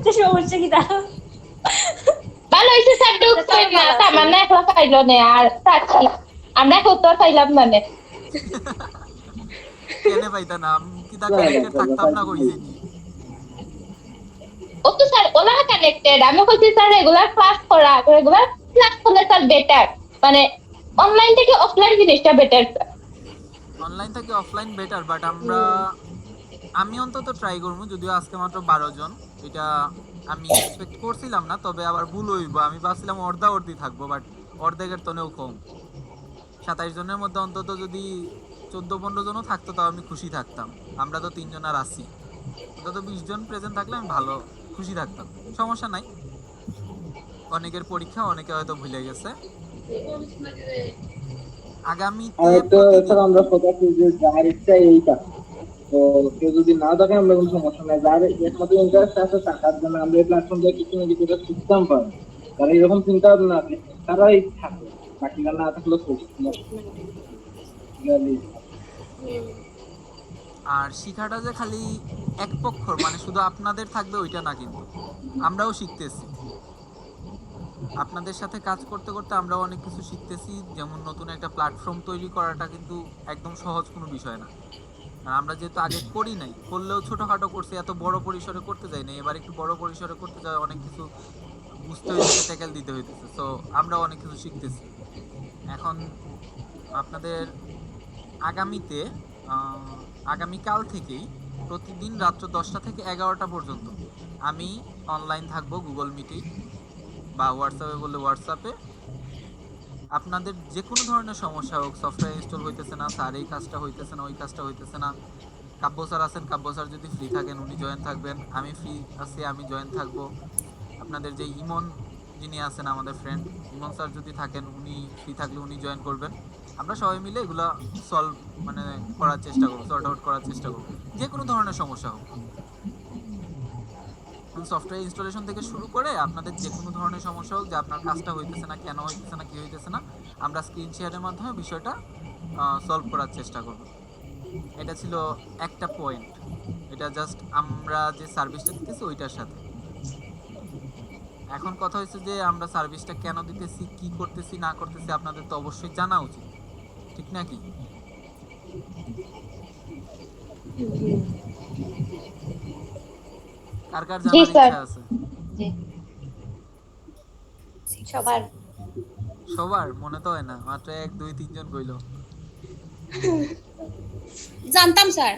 তো সমস্যা কি তা? ভালো হইছে স্যার ঢুকছেন না, তামান্না একলা পাইলো না আর সাক্ষী আমরা কত পাইলাম মানে। কেনে পাইতা না, কি তা কানেক্টেড থাকতাম না কইছি। ও তো স্যার ওলা কানেক্টেড, আমি কইছি স্যার রেগুলার ক্লাস করা, রেগুলার ক্লাস করলে স্যার বেটার, মানে অনলাইন থেকে অফলাইন জিনিসটা বেটার। অনলাইন থেকে অফলাইন বেটার, বাট আমি অন্তত ট্রাই করবো, যদিও আজকে মাত্র 12 জন, এটা আমি এক্সপেক্ট করছিলাম না, তবে আবার ভুল হইব। আমি ভাবছিলাম অর্ধি থাকবো, বাট অর্ধেকের তনেও কম। 27 জনের মধ্যে অন্তত যদি 14-15 জনও থাকতো তাও আমি খুশি থাকতাম। আমরা তো 3 জন আর আছি, অন্তত 20 জন প্রেজেন্ট থাকলে আমি ভালো খুশি থাকতাম। সমস্যা নাই, অনেকের পরীক্ষা, অনেকে হয়তো ভুলে গেছে। আগামীতে স্যার আমরা কথা যে যার ইচ্ছা এইটা, তো কেউ যদি না থাকে আমরা কোনো সমস্যা নাই, যার একমাত্র ইন্টারেস্ট আছে টাকার জন্য আমরা এই প্ল্যাটফর্ম দিয়ে কিছু না কিছু সিস্টেম পাই, যারা এরকম চিন্তা ভাবনা আছে তারাই থাকে, বাকিরা না থাকলে আর শিখাটা যে খালি এক পক্ষর, মানে শুধু আপনাদের থাকবে ওইটা না, কিন্তু আমরাও শিখতেছি। আপনাদের সাথে কাজ করতে করতে আমরাও অনেক কিছু শিখতেছি, যেমন নতুন একটা প্ল্যাটফর্ম তৈরি করাটা কিন্তু একদম সহজ কোনো বিষয় না। আর আমরা যেহেতু আগে করি নাই, করলেও ছোটখাটো করছি, এত বড় পরিসরে করতে যাই না, এবার একটু বড় পরিসরে করতে যাই, অনেক কিছু বুঝতে হইতেছে, ট্যাকেল দিতে হইতেছে, সো আমরাও অনেক কিছু শিখতেছি। এখন আপনাদের আগামীতে আগামীকাল থেকেই প্রতিদিন রাত্র 10টা থেকে 11টা পর্যন্ত আমি অনলাইন থাকবো গুগল মিটে বা হোয়াটসঅ্যাপে বললে হোয়াটসঅ্যাপে। আপনাদের যে কোনো ধরনের সমস্যা হোক, সফটওয়্যার ইনস্টল হইতেছে না, স্যার এই কাজটা হইতেছে না, ওই কাজটা হইতেছে না, কাব্য স্যার আছেন, কাব্য স্যার যদি ফ্রি থাকেন উনি জয়েন থাকবেন, আমি ফ্রি আছি আমি জয়েন থাকবো। আপনাদের যে ইমন যিনি আছেন আমাদের ফ্রেন্ড, ইমন স্যার যদি থাকেন উনি ফ্রি থাকলে উনি জয়েন করবেন। আমরা সবাই মিলে এগুলা সলভ মানে করার চেষ্টা করবো, সর্ট আউট করার চেষ্টা করবো, যে কোনো ধরনের সমস্যা হোক। সফটওয়্যার ইনস্টলেশন থেকে শুরু করে আপনাদের যে কোনো ধরনের সমস্যা হোক, যে আপনার কাজটা হইতেছে না, কেন হইতেছে না, কি হইতেছে না, আমরা স্ক্রিন শেয়ারের মাধ্যমে বিষয়টা সলভ করার চেষ্টা করব। এটা ছিল একটা পয়েন্ট, এটা জাস্ট আমরা যে সার্ভিসটা দিতেছি ওইটার সাথে। এখন কথা হচ্ছে যে আমরা সার্ভিসটা কেন দিতেছি, কি করতেছি না করতেছি, আপনাদের তো অবশ্যই জানা উচিত, ঠিক নাকি? কার কার জানার ইচ্ছা আছে? সবার মনে তো হয় না, মাত্র 1 2 3 জন কইলো। জানতাম স্যার,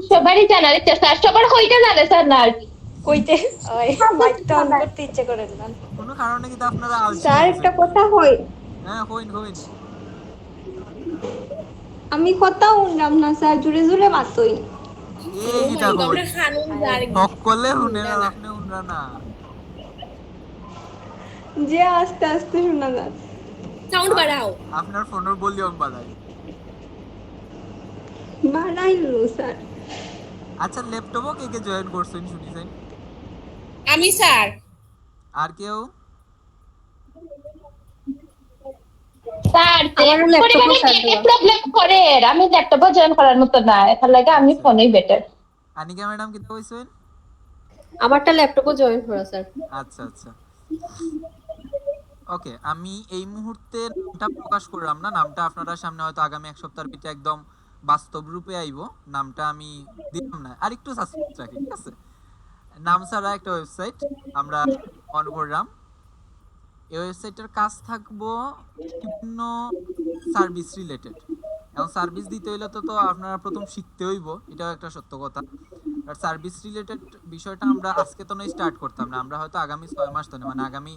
সবারই জানার ইচ্ছা স্যার, সবার কইতে জানে স্যার না আর কি কইতে ওই মাইকটা অন করতে ইচ্ছে করে না কোনো কারণে কি আপনারা স্যার একটা কথা হয়, হ্যাঁ হইন হইন আমি কথা শুনলাম না স্যার, জোরে জোরে মাতই। এই গীতা কই আমরা খানুন যার হক করলে শুনে না আপনি শুনরা না যে আস্তে আস্তে শোনা যায়। সাউন্ড বাড়াও। আপনার ফোনের ভলিউম বাড়াই। বাড়াইলো স্যার। আচ্ছা ল্যাপটপও কে কে জয়েন করছেন শুনিছেন? আমি স্যার। আর কেউ? স্যার আমার ল্যাপটপও পরিবারে স্যার কে দেওয়া। প্রবলেম করে আমি ল্যাপটপও জয়েন করার মতো না, এর লাগে আমি ফোনেই বেটার। আনিকা ম্যাডাম কি কইছেন? আমারটা ল্যাপটপও জয়েন করা স্যার। আচ্ছা আচ্ছা ওকে, আমি এই মুহূর্তে নামটা প্রকাশ করলাম না, নামটা আপনারা সামনে হয়তো আগামী এক সপ্তাহের ভিতরে একদম বাস্তব রূপে আইবো। নামটা আমি দিলাম না, আর একটু সাসপেন্স রাখি, ঠিক আছে? নাম ছাড়া একটা ওয়েবসাইট আমরা অন করলাম। এই ওয়েবসাইটের কাজ থাকবো বিভিন্ন সার্ভিস রিলেটেড। এখন সার্ভিস দিতে হইলে তো আপনারা প্রথম শিখতে হইব, এটাও একটা সত্য কথা। আর সার্ভিস রিলেটেড বিষয়টা আমরা আজকে তো নয় স্টার্ট করতাম না, আমরা হয়তো আগামী 6 মাস তো না, মানে আগামী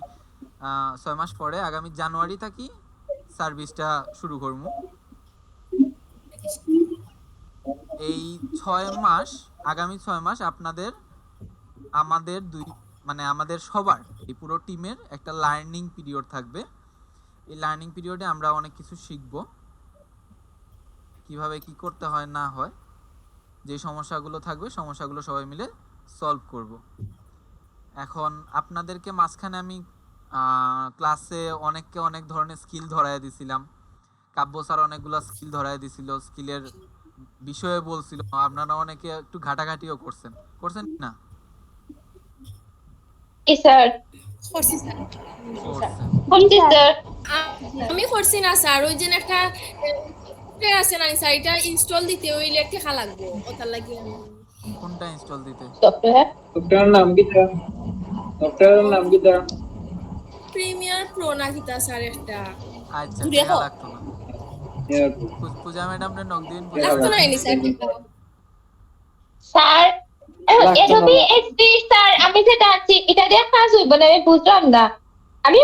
6 মাস পরে আগামী জানুয়ারি থেকে সার্ভিসটা শুরু করব। এই 6 মাস, আগামী 6 মাস আপনাদের আমাদের আমাদের সবার এই পুরো টিমের একটা লার্নিং পিরিয়ড থাকবে। এই লার্নিং পিরিয়ডে আমরা অনেক কিছু শিখব, কিভাবে কি করতে হয় না হয়, যে সমস্যাগুলো থাকবে সমস্যাগুলো সবাই মিলে সলভ করব। এখন আপনাদেরকে মাঝখানে আমি ক্লাসে অনেককে অনেক ধরনের স্কিল ধরায় দিছিলাম, কাব্য স্যার অনেকগুলো স্কিল ধরায় দিছিল, স্কিলের বিষয়ে বলছিল, আপনারা অনেকে একটু ঘাটাঘাটিও করছেন না? স্যার করছি স্যার। বলছি স্যার আমি করছি না স্যার, ওই যে একটা সফটওয়্যার আছে না স্যার, এটা ইনস্টল দিতে হইলে টাকা লাগবে, ওটার লাগি আমি কোনটা ইনস্টল দিতে? সফটওয়্যার সফটওয়্যারের নাম কি তা? সফটওয়্যারের নাম কি তা? প্রিমিয়ার প্রো না কিতা স্যার একটা। আচ্ছা ঘুরে টাকা হোক। লাগতো না। পূজা ম্যাডাম রে নক দিন। লাগতো না এনি স্যার টাকা। স্যার এডোবি এসডি স্যার আমি যেটা আছি এটা দিয়ে কাজ হইব না, আমি বুঝলাম না। আমি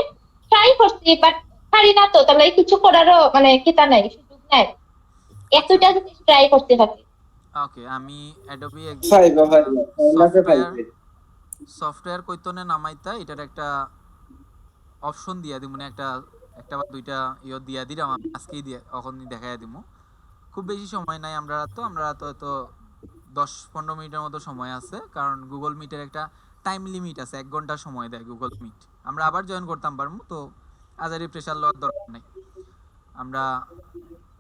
ট্রাই করছি বাট পারি না, তো তাহলে কিছু করারও মানে কিতা নাই, সুযোগ নাই। এতটা যদি ট্রাই করতে থাকি। ওকে, আমি অ্যাডোবি ফাইবা লাখে পাইছে। সফটওয়্যার কইতনে নামাইতা এটার একটা অপশন দিয়া দিমু, মানে একটা বা দুইটা ইয়ে দিয়া দিলাম, আমি আজকেই দিয়ে এখনই দেখাইয়া দিমু। খুব বেশি সময় নাই, আমরা তো হয়তো 10-15 মিনিটের মতো সময় আছে, কারণ গুগল মিটের একটা টাইম লিমিট আছে, 1 ঘন্টা সময় দেয় গুগল মিট। আমরা আবার জয়েন করতাম পারমু, তো আজারি প্রেসার লওয়ার দরকার নাই, আমরা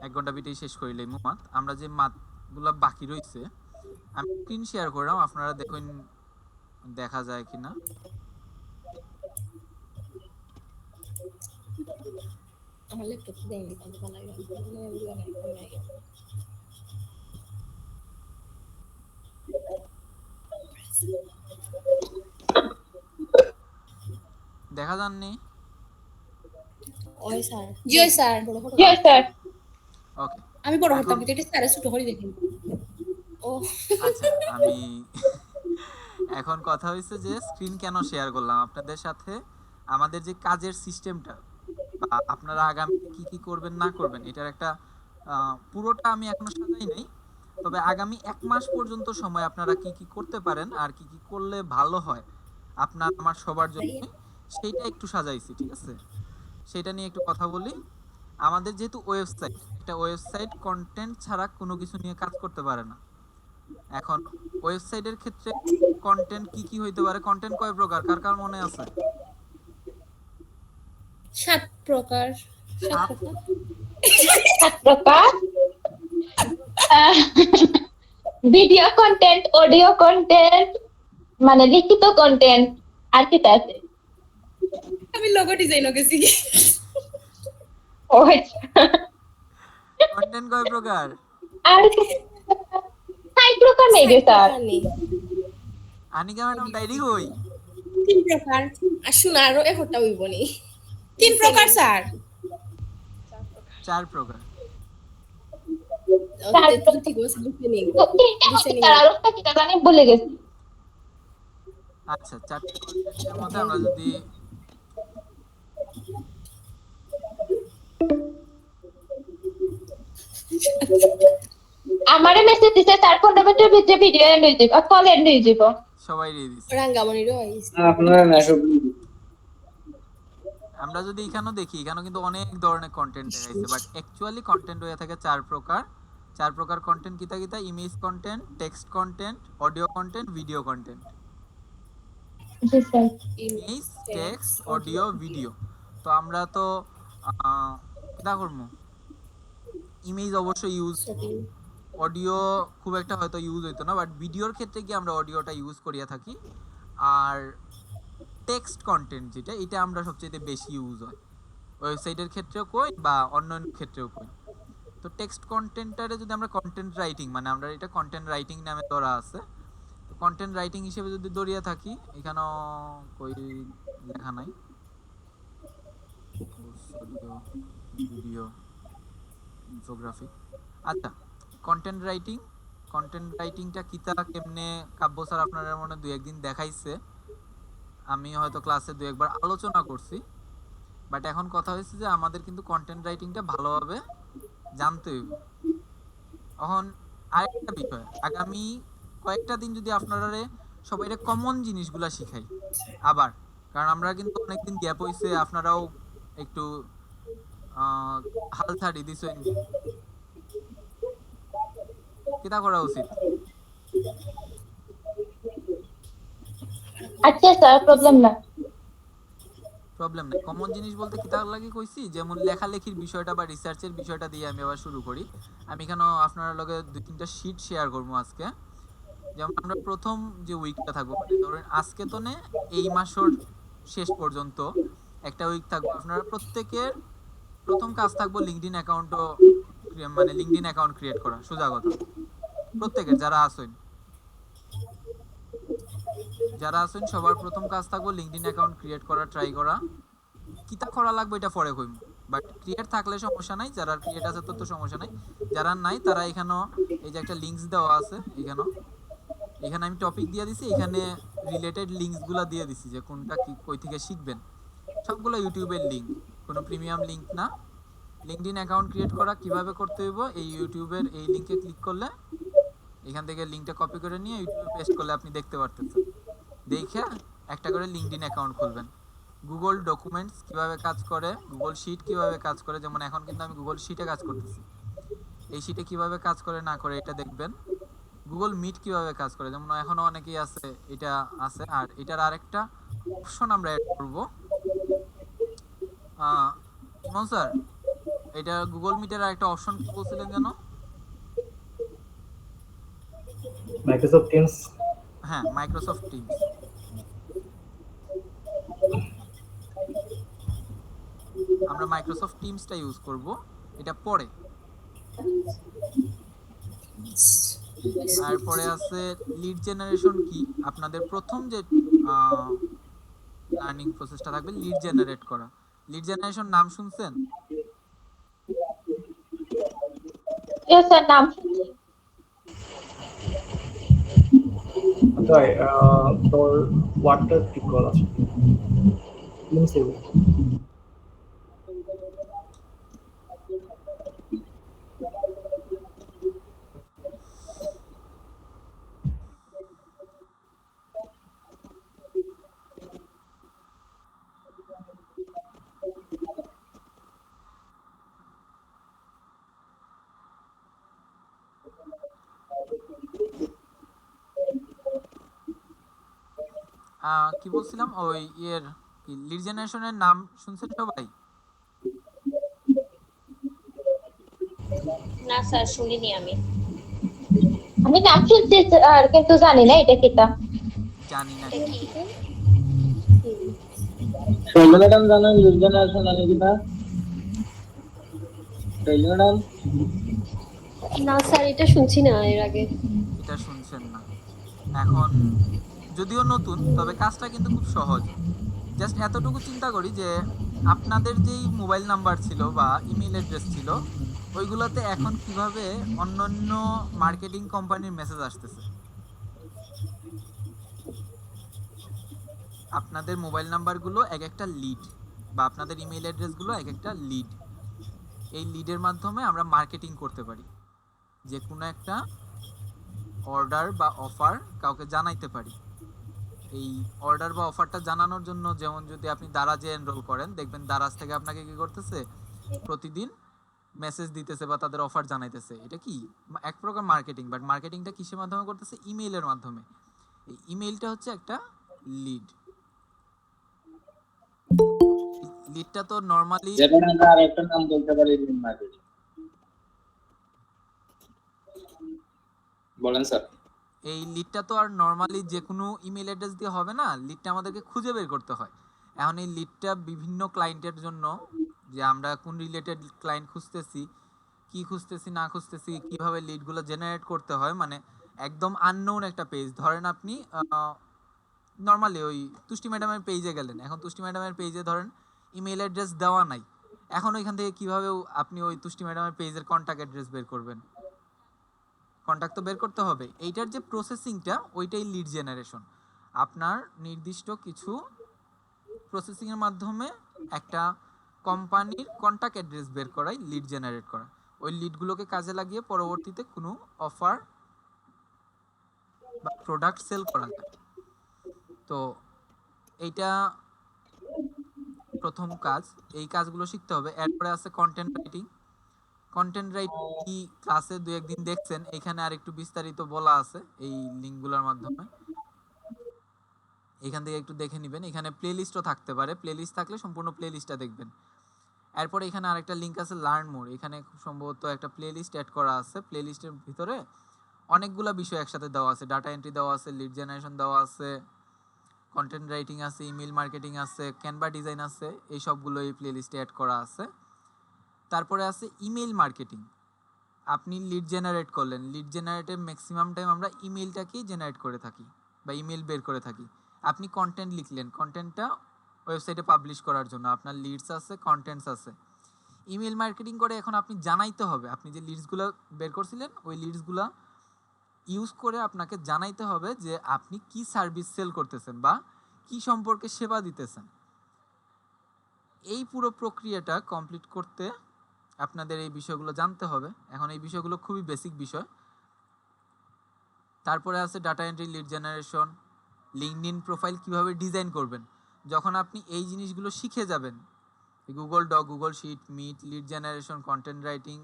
1 ঘন্টা ভিতরেই শেষ করিলেই মাত। আমরা যে মাতগুলা বাকি রইছে আমি স্ক্রিন শেয়ার করলাম, আপনারা দেখুন দেখা যায় কিনা। আমার ল্যাপটপ দেন দিতে ভালো লাগে। দেখা যাননি? ওই স্যার জি ওই স্যার জি স্যার ওকে, আমি বড় হতাম কিন্তু এটা স্যারের ছোট করে দেখি। ও আচ্ছা আমি এখন কথা হইছে যে স্ক্রিন কেন শেয়ার করলাম আপনাদের সাথে, আমাদের যে কাজের সিস্টেমটা বা আপনারা আগামী কি কি করবেন না করবেন এটার একটা পুরোটা আমি এখনো সাজাই নাই, তবে আগামী 1 মাস পর্যন্ত সময় আপনারা কি কি করতে পারেন আর কি কি করলে ভালো হয় আপনার আমার সবার জন্য, সেইটা একটু সাজাইছি, ঠিক আছে? সেটা নিয়ে একটু কথা বলি। আমাদের যেহেতু ওয়েবসাইট, একটা ওয়েবসাইট কন্টেন্ট ছাড়া কোনো কিছু নিয়ে কাজ করতে পারে না। এখন ওয়েবসাইটের ক্ষেত্রে কন্টেন্ট কি কি হইতে পারে, কন্টেন্ট কয় প্রকার কার কার মনে আছে? 7 প্রকার। 7 প্রকার ভিডিও কন্টেন্ট, অডিও কন্টেন্ট, মানে লিখিত কন্টেন্ট, আর কি আছে? আমি লোগো ডিজাইনও গেছি। ও কন্টেন্ট কয় প্রকার? আর 5 প্রকার maybe sir. Anika madam diary কই? 3 প্রকার। আর শোনা আরো একটা হইব নি। 3 প্রকার স্যার। 4 প্রকার। ঠিক আছে লিসেনিং। স্যার আর একটা কি জানি ভুলে গেছি। আচ্ছা 4টা কন্টেন্টের মধ্যে আমরা যদি আমারে মেসেজ দিছে স্যার 15 মিনিটের ভিতরে ভিডিও এন্ড হয়ে যাবে কল এন্ড হয়ে যাবে সবাই দিয়ে দিছে। রাঙ্গামণিরও হইছে। আপনারা না সব আমরা যদি এখানেও দেখি, এখানেও কিন্তু অনেক ধরনের কন্টেন্ট দেখাইছে, বাট অ্যাকচুয়ালি কন্টেন্ট হয়ে থাকে চার প্রকার। চার প্রকার কন্টেন্ট কিতা কিতা? Image content, text content, audio content, video content. জি sir image, text, audio, video. তো আমরা তো কিতা করবো? ইমেজ অবশ্যই ইউজ, অডিও খুব একটা হয়তো ইউজ হইতো না, বাট ভিডিওর ক্ষেত্রে কি আমরা অডিওটা ইউজ করিয়া থাকি। আর টেক্সট কন্টেন্ট যেটা, এটা আমরা সবচেয়ে বেশি ইউজ হয় ওয়েবসাইটের ক্ষেত্রেও কই বা অন্যান্য ক্ষেত্রেও কই। তো টেক্সট কন্টেন্টটারে যদি আমরা কন্টেন্ট রাইটিং, মানে আমরা এটা কন্টেন্ট রাইটিং নামে ধরা আছে, তো কন্টেন্ট রাইটিং হিসেবে যদি ধরিয়া থাকি, এখানেও কই লেখা নাই অডিও, ভিডিও, ইনফোগ্রাফিক। আচ্ছা, কন্টেন্ট রাইটিং, কন্টেন্ট রাইটিংটা কিতা কেমনে কাব্য স্যার আপনাদের মনে দুই একদিন দেখাইছে, আমি হয়তো ক্লাসে দুই একবার আলোচনা করছি, বাট এখন কথা হয়েছে যে আমাদের কিন্তু কন্টেন্ট রাইটিংটা ভালোভাবে জানতে হইব। এখন আরেকটা বিষয়, আগামী কয়েকটা দিন যদি আপনারা সবাই কমন জিনিসগুলা শিখাই আবার, কারণ আমরা কিন্তু অনেকদিন গ্যাপ হইছে, আপনারাও একটু হাল ছাড়ি দিছেন, কিতা করা উচিত? আচ্ছা স্যার প্রবলেম না প্রবলেম নাই। কমন জিনিস বলতে কি তার লাগে কইছি, যেমন লেখালেখির বিষয়টা বা রিসার্চের বিষয়টা দিয়ে আমি আবার শুরু করি। আমি এখানে আপনার লগে দুই তিনটা শীট শেয়ার করবো আজকে। যেমন আমরা প্রথম যে উইকটা থাকবো, মানে ধরেন আজকে তো নে এই মাসের শেষ পর্যন্ত একটা উইক থাকবো, আপনারা প্রত্যেকের প্রথম কাজ থাকবো লিঙ্কডইন অ্যাকাউন্টও, মানে লিঙ্কডইন অ্যাকাউন্ট ক্রিয়েট করা। সোজা কথা, প্রত্যেকের যারা আছেন সবার প্রথম কাজ থাকবো লিঙ্কডইন অ্যাকাউন্ট ক্রিয়েট করা, ট্রাই করা। কিতা করা লাগবে এটা পরে কইম, বাট ক্রিয়েট থাকলে সমস্যা নাই, যারা ক্রিয়েট আছে তো সমস্যা নাই, যারা নাই তারা এখানেও এই যে একটা লিঙ্কস দেওয়া আছে, এখানে আমি টপিক দিয়ে দিছি, এখানে রিলেটেড লিঙ্কস গুলা দিয়ে দিছি যে কোনটা কি কই থেকে শিখবেন। সবগুলো ইউটিউবের লিঙ্ক, কোনো প্রিমিয়াম লিঙ্ক না। লিঙ্কডইন অ্যাকাউন্ট ক্রিয়েট করা কিভাবে করতে হইব, এই ইউটিউবের এই লিঙ্কে ক্লিক করলে এখান থেকে লিঙ্কটা কপি করে নিয়ে ইউটিউবে পেস্ট করলে আপনি দেখতে পারতেছেন। দেখে একটা করে লিঙ্কডইন অ্যাকাউন্ট খুলবেন। গুগল ডকুমেন্টস কিভাবে কাজ করে, গুগল শিট কিভাবে কাজ করে, যেমন এখন কিন্তু আমি গুগল শিটে কাজ করতেছি, এই শিটে কিভাবে কাজ করে না করে এটা দেখবেন। গুগল মিট কিভাবে কাজ করে, যেমন এখনো অনেকেই আছে, এটা আছে। আর এটার আরেকটা অপশন আমরা অ্যাড করব, স্যার এটা গুগল মিটের আরেকটা অপশন কি বলছিলেন যেন? Microsoft teams. হ্যাঁ, মাইক্রোসফট টিমস। আমরা মাইক্রোসফট টিমসটা ইউজ করব, এটা পরে। তারপরে আছে লিড জেনারেশন কি, আপনাদের প্রথম যে লার্নিং প্রসেসটা থাকবে লিড জেনারেট করা। লিড জেনারেশন নাম শুনছেন? ইয়েস স্যার নাম শুনছি আচ্ছা তোর ওয়াটার ঠিক করা আছে টিমসে। কি বলছিলাম, ওই ইয়ের লিড জেনারেশনের নাম শুনছেন সবাই? না স্যার শুনিনি আমি নাম শুনছি আর কিন্তু জানি না এটা কিটা। জানি না। শৈল ম্যাডাম জানেন লিড জেনারেশন মানে কিনা? শৈল ম্যাডাম? না স্যার এটা শুনছি না এর আগে। এটা শুনছেন না? এখন যদিও নতুন, তবে কাজটা কিন্তু খুব সহজ। জাস্ট এতটুকু চিন্তা করি যে আপনাদের যেই মোবাইল নাম্বার ছিল বা ইমেল অ্যাড্রেস ছিল, ওইগুলোতে এখন কিভাবে অন্যান্য মার্কেটিং কোম্পানির মেসেজ আসতেছে। আপনাদের মোবাইল নাম্বারগুলো এক একটা লিড, বা আপনাদের ইমেল অ্যাড্রেসগুলো এক একটা লিড। এই লিডের মাধ্যমে আমরা মার্কেটিং করতে পারি, যে কোনো একটা অর্ডার বা অফার কাউকে জানাইতে পারি। এই অর্ডার বা অফারটা জানানোর জন্য, যেমন যদি আপনি দারাজে এনরোল করেন, দেখবেন দারাজ থেকে আপনাকে কি করতেছে, প্রতিদিন মেসেজ দিতেছে বা তাদের অফার জানাইতেছে। এটা কি এক প্রকার মার্কেটিং, বাট মার্কেটিংটা কিসের মাধ্যমে করতেছে? ইমেইলের মাধ্যমে। এই ইমেইলটা হচ্ছে একটা লিড। লিডটা তো নরমালি, যেটা আমরা আরেকটা নাম বলতে পারি লিড মার্কেটিং। বলেন স্যার। এই লিডটা তো আর নরমালি যে কোনো ইমেল অ্যাড্রেস দিয়ে হবে না, লিডটা আমাদেরকে খুঁজে বের করতে হয়। এখন এই লিডটা বিভিন্ন ক্লায়েন্টের জন্য, যে আমরা কোন রিলেটেড ক্লায়েন্ট খুঁজতেছি, কি খুঁজতেছি না খুঁজতেছি, কিভাবে লিডগুলো জেনারেট করতে হয়, মানে একদম আননোন একটা পেজ। ধরেন আপনি নরমালি ওই তুষ্টি ম্যাডামের পেজে গেলেন, এখন তুষ্টি ম্যাডামের পেজে ধরেন ইমেল অ্যাড্রেস দেওয়া নাই, এখন ওইখান থেকে কিভাবে আপনি ওই তুষ্টি ম্যাডামের পেজের কন্ট্যাক্ট অ্যাড্রেস বের করবেন? কন্ট্যাক্ট তো বের করতে হবে। এইটার যে প্রসেসিংটা, ওইটাই লিড জেনারেশন। আপনার নির্দিষ্ট কিছু প্রসেসিংয়ের মাধ্যমে একটা কোম্পানির কন্ট্যাক্ট অ্যাড্রেস বের করাই লিড জেনারেট করা। ওই লিডগুলোকে কাজে লাগিয়ে পরবর্তীতে কোনো অফার বা প্রোডাক্ট সেল করা যায়। তো এইটা প্রথম কাজ, এই কাজগুলো শিখতে হবে। এরপরে আছে কন্টেন্ট রাইটিং। কন্টেন্ট রাইটিং কি ক্লাসে দুই একদিন দেখছেন, এখানে আর একটু বিস্তারিত বলা আছে এই লিঙ্কগুলোর মাধ্যমে, এখান থেকে একটু দেখে নেবেন। এখানে প্লেলিস্টও থাকতে পারে, প্লেলিস্ট থাকলে সম্পূর্ণ প্লেলিস্টটা দেখবেন। এরপরে এখানে আরেকটা লিঙ্ক আছে লার্ন মোর, এখানে খুব সম্ভবত একটা প্লেলিস্ট অ্যাড করা আছে। প্লেলিস্টের ভিতরে অনেকগুলো বিষয় একসাথে দেওয়া আছে, ডাটা এন্ট্রি দেওয়া আছে, লিড জেনারেশন দেওয়া আছে, কন্টেন্ট রাইটিং আছে, ইমেল মার্কেটিং আছে, ক্যানভা ডিজাইন আছে, এই সবগুলো এই প্লেলিস্টে অ্যাড করা আছে। তারপরে আছে ইমেল মার্কেটিং। আপনি লিড জেনারেট করলেন, লিড জেনারেটে ম্যাক্সিমাম টাইম আমরা ইমেলটাকেই জেনারেট করে থাকি বা ইমেল বের করে থাকি। আপনি কন্টেন্ট লিখলেন, কন্টেন্টটা ওয়েবসাইটে পাবলিশ করার জন্য আপনার লিডস আছে, কন্টেন্টস আছে। ইমেল মার্কেটিং করে এখন আপনি জানাইতে হবে, আপনি যে লিডসগুলো বের করছিলেন ওই লিডসগুলো ইউজ করে আপনাকে জানাইতে হবে যে আপনি কি সার্ভিস সেল করতেছেন বা কি সম্পর্কে সেবা দিতেছেন। এই পুরো প্রক্রিয়াটা কমপ্লিট করতে আপনাদের এই বিষয়গুলো জানতে হবে। এখন এই বিষয়গুলো খুবই বেসিক বিষয়। তারপরে আছে data entry, lead generation, LinkedIn profile কিভাবে ডিজাইন করবেন। যখন আপনি এই জিনিসগুলো শিখে যাবেন, Google doc, Google sheet, meet, lead generation, content writing,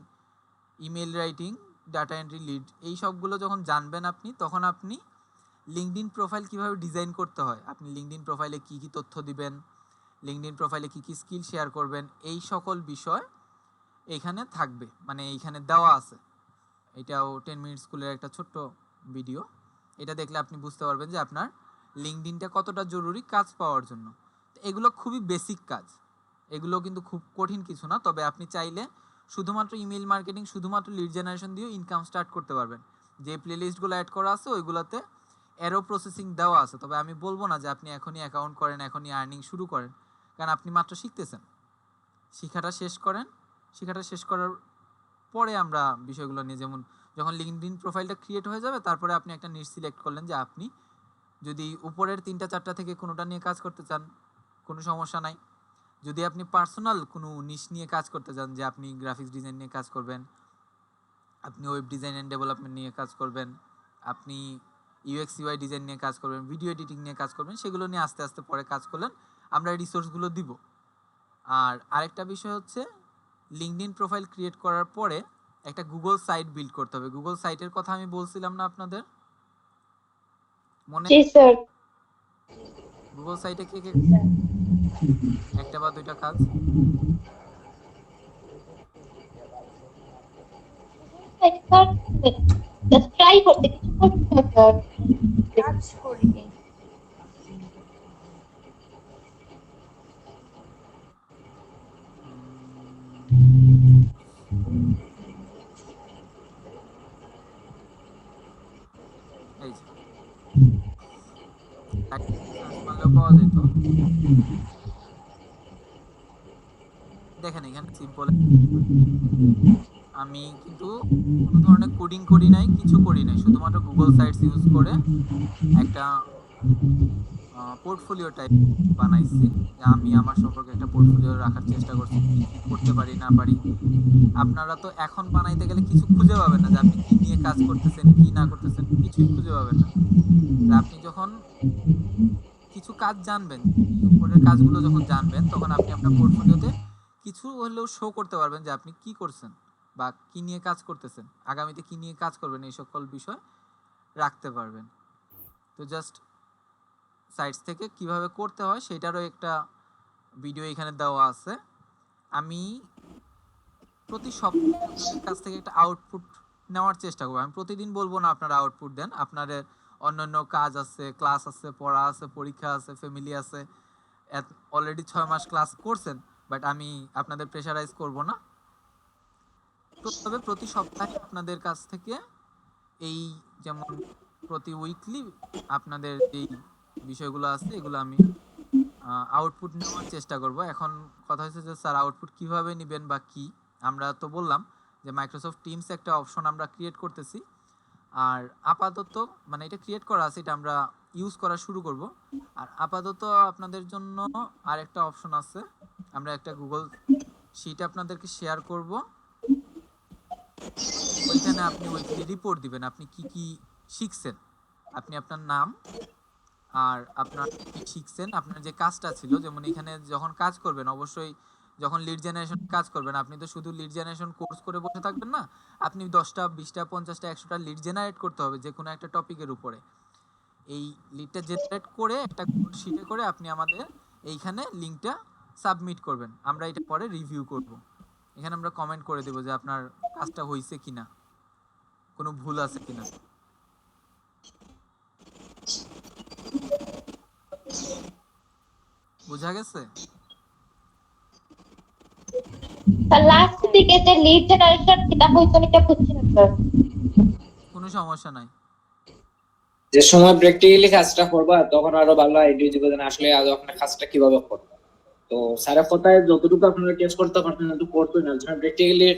email writing, data entry, lead, এই সবগুলো যখন জানবেন আপনি, তখন আপনি লিঙ্কডইন প্রোফাইল কিভাবে ডিজাইন করতে হয়, আপনি লিঙ্কডইন প্রোফাইলে কি কি তথ্য দিবেন, লিঙ্কডইন প্রোফাইলে কি কি স্কিল শেয়ার করবেন, এই সকল বিষয় এখানে থাকবে, মানে এইখানে দেওয়া আছে। এটাও 10 মিনিট স্কুলের একটা ছোট্ট ভিডিও, এটা দেখলে আপনি বুঝতে পারবেন যে আপনার লিঙ্কডইনটা কতটা জরুরি কাজ পাওয়ার জন্য। তো এগুলো খুবই বেসিক কাজ, এগুলো কিন্তু খুব কঠিন কিছু না। তবে আপনি চাইলে শুধুমাত্র ইমেল মার্কেটিং, শুধুমাত্র লিড জেনারেশন দিয়েও ইনকাম স্টার্ট করতে পারবেন। যে প্লেলিস্টগুলো অ্যাড করা আছে ওইগুলোতে এরো প্রসেসিং দেওয়া আছে। তবে আমি বলবো না যে আপনি এখনই অ্যাকাউন্ট করেন, এখনই আর্নিং শুরু করেন, কারণ আপনি মাত্র শিখতেছেন। শিখাটা শেষ করেন, শিখাটা শেষ করার পরে আমরা বিষয়গুলো নিয়ে, যেমন যখন লিঙ্কডইন প্রোফাইলটা ক্রিয়েট হয়ে যাবে, তারপরে আপনি একটা নিশ সিলেক্ট করলেন যে আপনি যদি উপরের 3টা 4টা থেকে কোনোটা নিয়ে কাজ করতে চান, কোনো সমস্যা নাই। যদি আপনি পার্সোনাল কোনো নিশ নিয়ে কাজ করতে চান, যে আপনি গ্রাফিক্স ডিজাইন নিয়ে কাজ করবেন, আপনি ওয়েব ডিজাইন অ্যান্ড ডেভেলপমেন্ট নিয়ে কাজ করবেন, আপনি ইউএক্স ইউআই ডিজাইন নিয়ে কাজ করবেন, ভিডিও এডিটিং নিয়ে কাজ করবেন, সেগুলো নিয়ে আস্তে আস্তে পরে কাজ করলেন, আমরা এই রিসোর্সগুলো দিব। আর আরেকটা বিষয় হচ্ছে, লিঙ্কডইন প্রোফাইল ক্রিয়েট করার পরে একটা গুগল সাইট বিল্ড করতে হবে। গুগল সাইটের কথা আমি বলছিলাম না আপনাদের, মনে? জি স্যার। গুগল সাইটে কে কে একটা বা দুইটা কাজ স্যার জাস্ট ট্রাই করতে, কিছু করতে হবে স্যার। কাজ করিনি। এই যে মানলেও পাওয়া যেত। দেখেন এখানে সিম্পল, আমি কিন্তু কোনো ধরনের কোডিং করি নাই, কিছু করি নাই, শুধুমাত্র গুগল সাইটস ইউজ করে একটা পোর্টফোলিও টাইপ বানাইছি। আমি আমার সম্পর্কে একটা পোর্টফোলিও রাখার চেষ্টা করছি, কি কি করতে পারি না পারি। আপনারা তো এখন বানাইতে গেলে কিছু খুঁজে পাবেন না যে আপনি কি নিয়ে কাজ করতেছেন কি না করতেছেন, কিছুই খুঁজে পাবেন না। আর আপনি যখন কিছু কাজ জানবেন, এই উপরের কাজগুলো যখন জানবেন, তখন আপনি আপনার পোর্টফোলিওতে কিছু হলেও শো করতে পারবেন যে আপনি কি করছেন বা কি নিয়ে কাজ করতেছেন, আগামীতে কি নিয়ে কাজ করবেন, এই সকল বিষয় রাখতে পারবেন। তো জাস্ট সাইটস থেকে কিভাবে করতে হয় সেটারও একটা ভিডিও এখানে দেওয়া আছে। আমি প্রতি সপ্তাহে আপনাদের কাছ থেকে একটা আউটপুট নেওয়ার চেষ্টা করবো। আমি প্রতিদিন বলবো না আপনারা আউটপুট দেন, আপনাদের অন্যান্য কাজ আছে, ক্লাস আছে, পড়া আছে, পরীক্ষা আছে, ফ্যামিলি আছে। অলরেডি 6 মাস ক্লাস করছেন, বাট আমি আপনাদের প্রেশারাইজ করব না। তবে প্রতি সপ্তাহে আপনাদের কাছ থেকে এই যেমন প্রতি উইকলি আপনাদের এই বিষয়গুলো আছে এগুলো আমি আউটপুট নেওয়ার চেষ্টা করব। এখন কথা হচ্ছে যে স্যার আউটপুট কিভাবে নেবেন বা কি, আমরা তো বললাম যে মাইক্রোসফট টিমস একটা অপশন আমরা ক্রিয়েট করতেছি। আর আপাতত মানে এটা ক্রিয়েট করা আছে, এটা আমরা ইউজ করা শুরু করব। আর আপাতত আপনাদের জন্য আরেকটা অপশন আছে, আমরা একটা গুগল শিট আপনাদেরকে শেয়ার করব। ওইখানে আপনি উইকলি রিপোর্ট দিবেন আপনি কি কি শিখছেন, আপনি আপনার নাম আর আপনার কি শিখছেন, আপনার যে কাজটা ছিল। যেমন এখানে যখন কাজ করবেন, অবশ্যই যখন লিড জেনারেশন কাজ করবেন, আপনি তো শুধু লিড জেনারেশন কোর্স করে বসে থাকবেন না, আপনি 10টা 20টা 50টা 100টা লিড জেনারেট করতে হবে যে কোনো একটা টপিকের উপরে। এই লিডটা জেনারেট করে একটা গুগল শিটে করে আপনি আমাদের এইখানে লিংকটা সাবমিট করবেন, আমরা এটা পরে রিভিউ করব। এখানে আমরা কমেন্ট করে দেব যে আপনার কাজটা হয়েছে কিনা, কোনো ভুল আছে কিনা। বুঝা গেছে? লাস্ট দিকে যে লিড জেনারেশন এটা হইতো এটা বুঝছি না স্যার। কোনো সমস্যা নাই। যে সময় প্র্যাকটিক্যালি কাজটা করবা তখন আরো ভালো আইডিয়া দিবে যে আসলে আজ আপনার কাজটা কিভাবে করবে। তো স্যারের কথায় যতটুকু আপনারা কেস করতে পারতেন না তো করতে না, যখন প্র্যাকটিক্যালি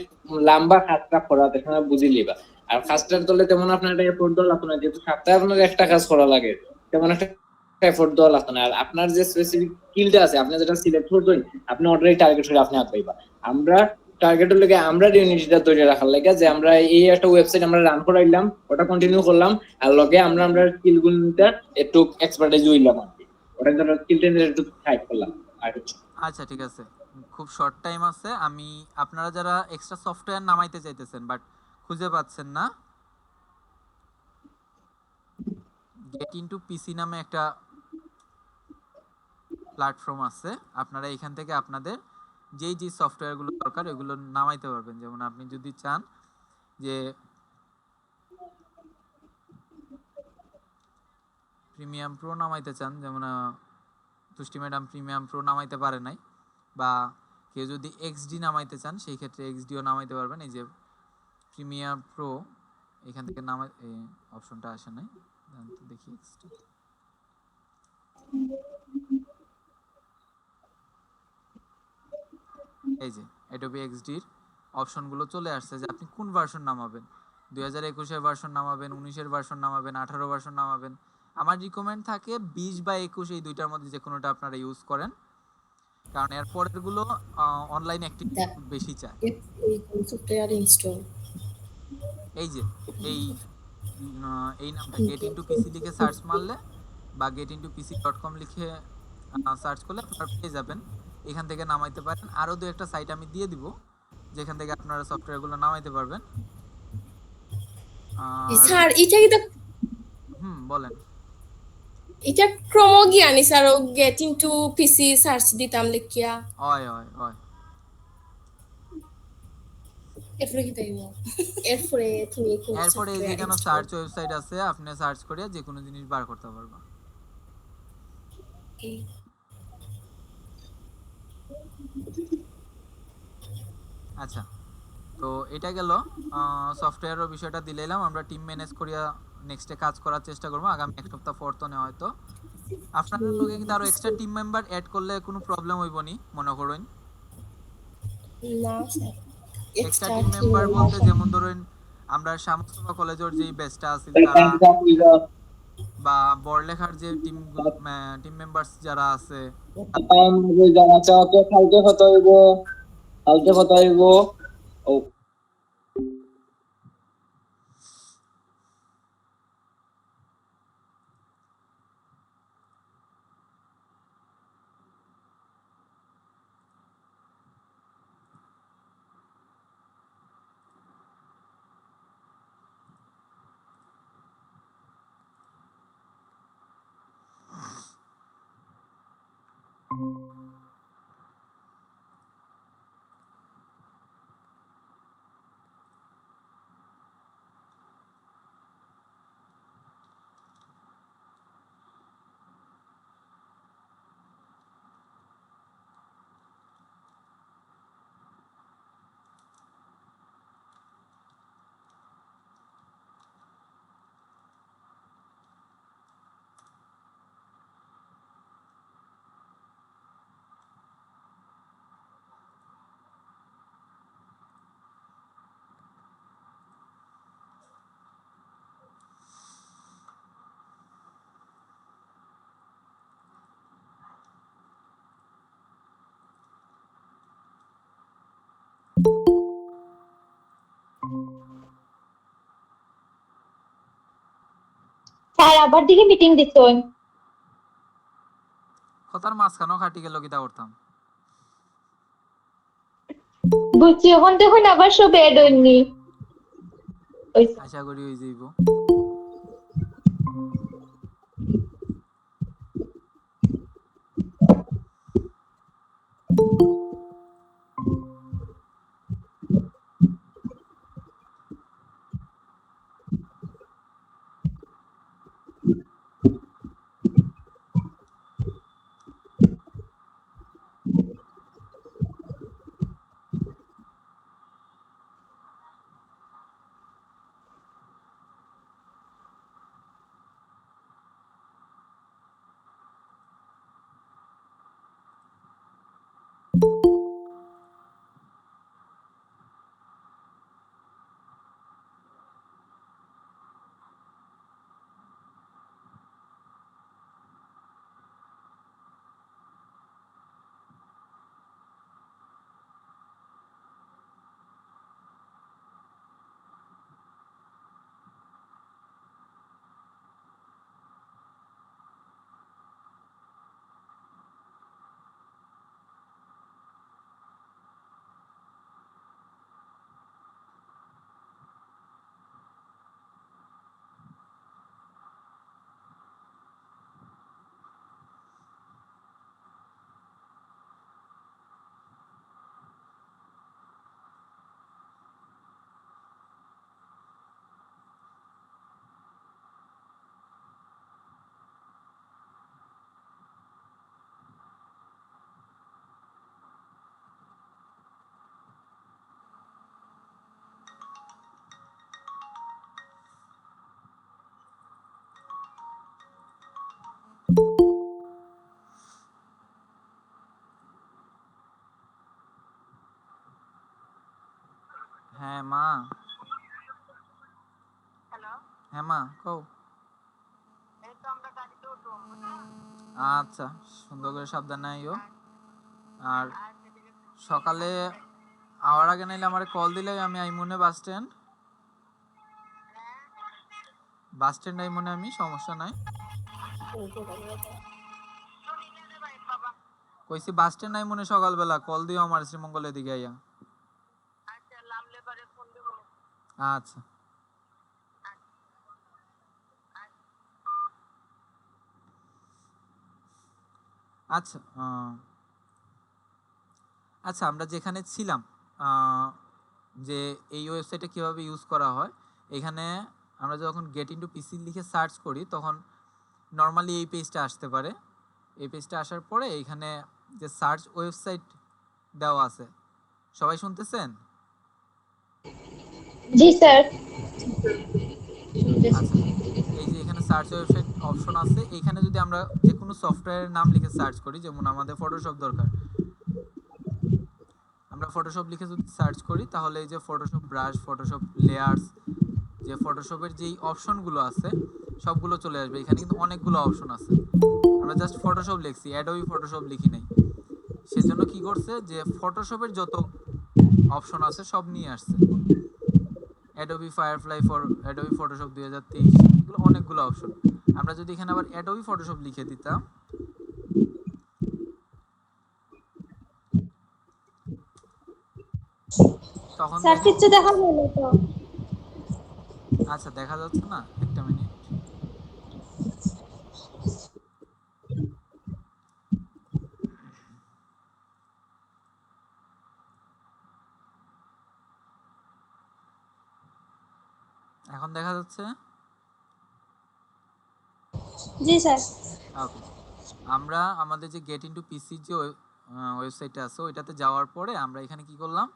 লম্বা কাজটা করা তখন বুঝে লিবা। আর কাজটার দলে তেমন আপনার একটা এফোর্ট দেওয়া লাগতো না, যেহেতু সপ্তাহে আপনার একটা কাজ করা লাগে তেমন একটা এফোর্ট দেওয়া লাগতো না। আর আপনার যে স্পেসিফিক স্কিলটা আছে আপনি যেটা সিলেক্ট করবেন আপনি অর্ডারই টার্গেট করে আপনি আগাইবা। আমরা টার্গেটের লাগে আমরা ইউনিটিটা তৈরি রাখার লাগে যে আমরা এই একটা ওয়েবসাইট আমরা রান করাইলাম, ওটা কন্টিনিউ করলাম, আর লগে আমরা আমরা স্কিলগুলোটা একটু এক্সপার্টাইজ হইলাম আর কি, ওটা জন্য স্কিলটা একটু টাইপ করলাম আর কিছু। আচ্ছা ঠিক আছে, খুব শর্ট টাইম আছে। আমি আপনারা যারা এক্সট্রা সফটওয়্যার নামাইতে চাইতেছেন বাট খুঁজে পাচ্ছেন না, গেট ইনটু পিসি নামে একটা প্ল্যাটফর্ম আছে, আপনারা এখান থেকে আপনাদের যেই যে সফটওয়্যারগুলো দরকার এগুলো নামাইতে পারবেন। যেমন আপনি যদি চান যে প্রিমিয়াম প্রো নামাইতে চান, যেমন তুষ্টি ম্যাডাম প্রিমিয়াম প্রো নামাইতে পারে নাই, বা কেউ যদি এক্সডি নামাইতে চান সেই ক্ষেত্রে এক্সডিও নামাইতে পারবেন। এই যে প্রিমিয়াম প্রো এখান থেকে নামাই, এই অপশনটা আসে নাই, দেখি এক্সডি। এই যে অ্যাডোবি এক্সডির অপশনগুলো চলে আসছে যে আপনি কোন ভার্সন নামাবেন, 2021 ভার্সন নামাবেন, 19 ভার্সন নামাবেন, 18 ভার্সন নামাবেন। আমার রিকমেন্ড থাকে 20 বা 21 এই দুইটার মধ্যে যে কোনোটা আপনারা ইউজ করেন, কারণ এর পরের গুলো অনলাইন অ্যাক্টিভিটি বেশি চায়। সফটওয়্যার ইনস্টল, এই যে এই নামটা গেট ইনটু পিসি লিখে সার্চ মারলে বা getintopc.com লিখে সার্চ করলে আপনারা পেয়ে যাবেন, এখান থেকে নামাইতে পারেন। আরো দুই একটা সাইট আমি দিয়ে দিব যেখান থেকে আপনারা সফটওয়্যারগুলো নামাইতে পারবেন। স্যার এটা কি বলেন। এটা ক্রোমো জ্ঞানী স্যার, গেট ইনটু পিসি সার্চ দিতাম লিখিয়া হয় এরপরে কি তাইবো, এরপরে তুমি এরপরে এই যে কেন সার্চ ওয়েবসাইট আছে, আপনি সার্চ করে যে কোনো জিনিস বার করতে পারবেন। আচ্ছা, তো এটা গেল সফটওয়্যারের বিষয়টা দিলাম। আমরা টিম ম্যানেজ করিয়া নেক্সটে কাজ করার চেষ্টা করব আগামী এক সপ্তাহ পর। তো না হয়তো আপনাদের লগে কিন্তু আরো এক্সট্রা টিম মেম্বার অ্যাড করলে কোনো প্রবলেম হইব নি মনে করেন না স্যার। এক্সট্রা টিম মেম্বার বলতে যেমন ধরেন আমরা শামসুফা কলেজের যেই বেস্টটা আছে তারা, বা বড়লেখার যে টিম মেম্বার্স যারা আছে যারা চাওয়াকে কালকে কথা হইব ও স্যার আবার দিকে মিটিং দিতেন কথার মাঝখানেও খাটি গেল কিতা করতাম। বুঝছি, এখন দেখুন আবার সব এড হয়নি। আশা করি হয়ে যাইব। হ্যাঁ মা। হ্যাঁ মা কও। আচ্ছা, সুন্দর করে সাবধানে আইও। আর সকালে আওয়ার আগে নাইলে আমারে কল দিলে আমি আইমনে বাস স্ট্যান্ড আইমনে, আমি সমস্যা নাই। কইছি বাস স্ট্যান্ড আইমনে সকালবেলা কল দিও আমার শ্রীমঙ্গলের দিকে আইয়া। আচ্ছা আচ্ছা আচ্ছা, আমরা যেখানে ছিলাম যে এই ওয়েবসাইটে কিভাবে ইউজ করা হয়, এখানে আমরা যখন গেট ইনটু পিসি লিখে সার্চ করি তখন নর্মালি এই পেজটা আসতে পারে। এই পেজটা আসার পরে এখানে যে সার্চ ওয়েবসাইট দেওয়া আছে, সবাই শুনতেছেন? জি স্যার। আচ্ছা, এই যে এখানে সার্চ ওয়েবসাইট অপশন আছে, এইখানে যদি আমরা যে কোনো সফটওয়্যারের নাম লিখে সার্চ করি, যেমন আমাদের ফটোশপ দরকার, আমরা ফটোশপ লিখে যদি সার্চ করি তাহলে এই যে ফটোশপ ব্রাশ, ফটোশপ লেয়ার্স, যে ফটোশপের যেই অপশনগুলো আছে সবগুলো চলে আসবে। এখানে কিন্তু অনেকগুলো অপশন আছে। আমরা জাস্ট ফটোশপ লিখছি, অ্যাডোবি ফটোশপ লিখি নাই। সেজন্য কি করছে যে ফটোশপের যত অপশন আছে সব নিয়ে আসছে। Adobe firefly for Adobe Photoshop 2023, এগুলো অনেকগুলো অপশন। আমরা যদি এখানে আবার অ্যাডোবি ফটোশপ লিখে দিতাম, তখন স্যার দেখেন, কিচ্ছু দেখা যায় না তো। আচ্ছা দেখা যাচ্ছে না, একটা মিনিট। এখন দেখা যাচ্ছে? জি স্যার। ওকে, আমরা আমাদের যে গেট ইনটু পিসি যে ওয়েবসাইটটা আছে ওইটাতে যাওয়ার পরে আমরা এখানে কি করলাম,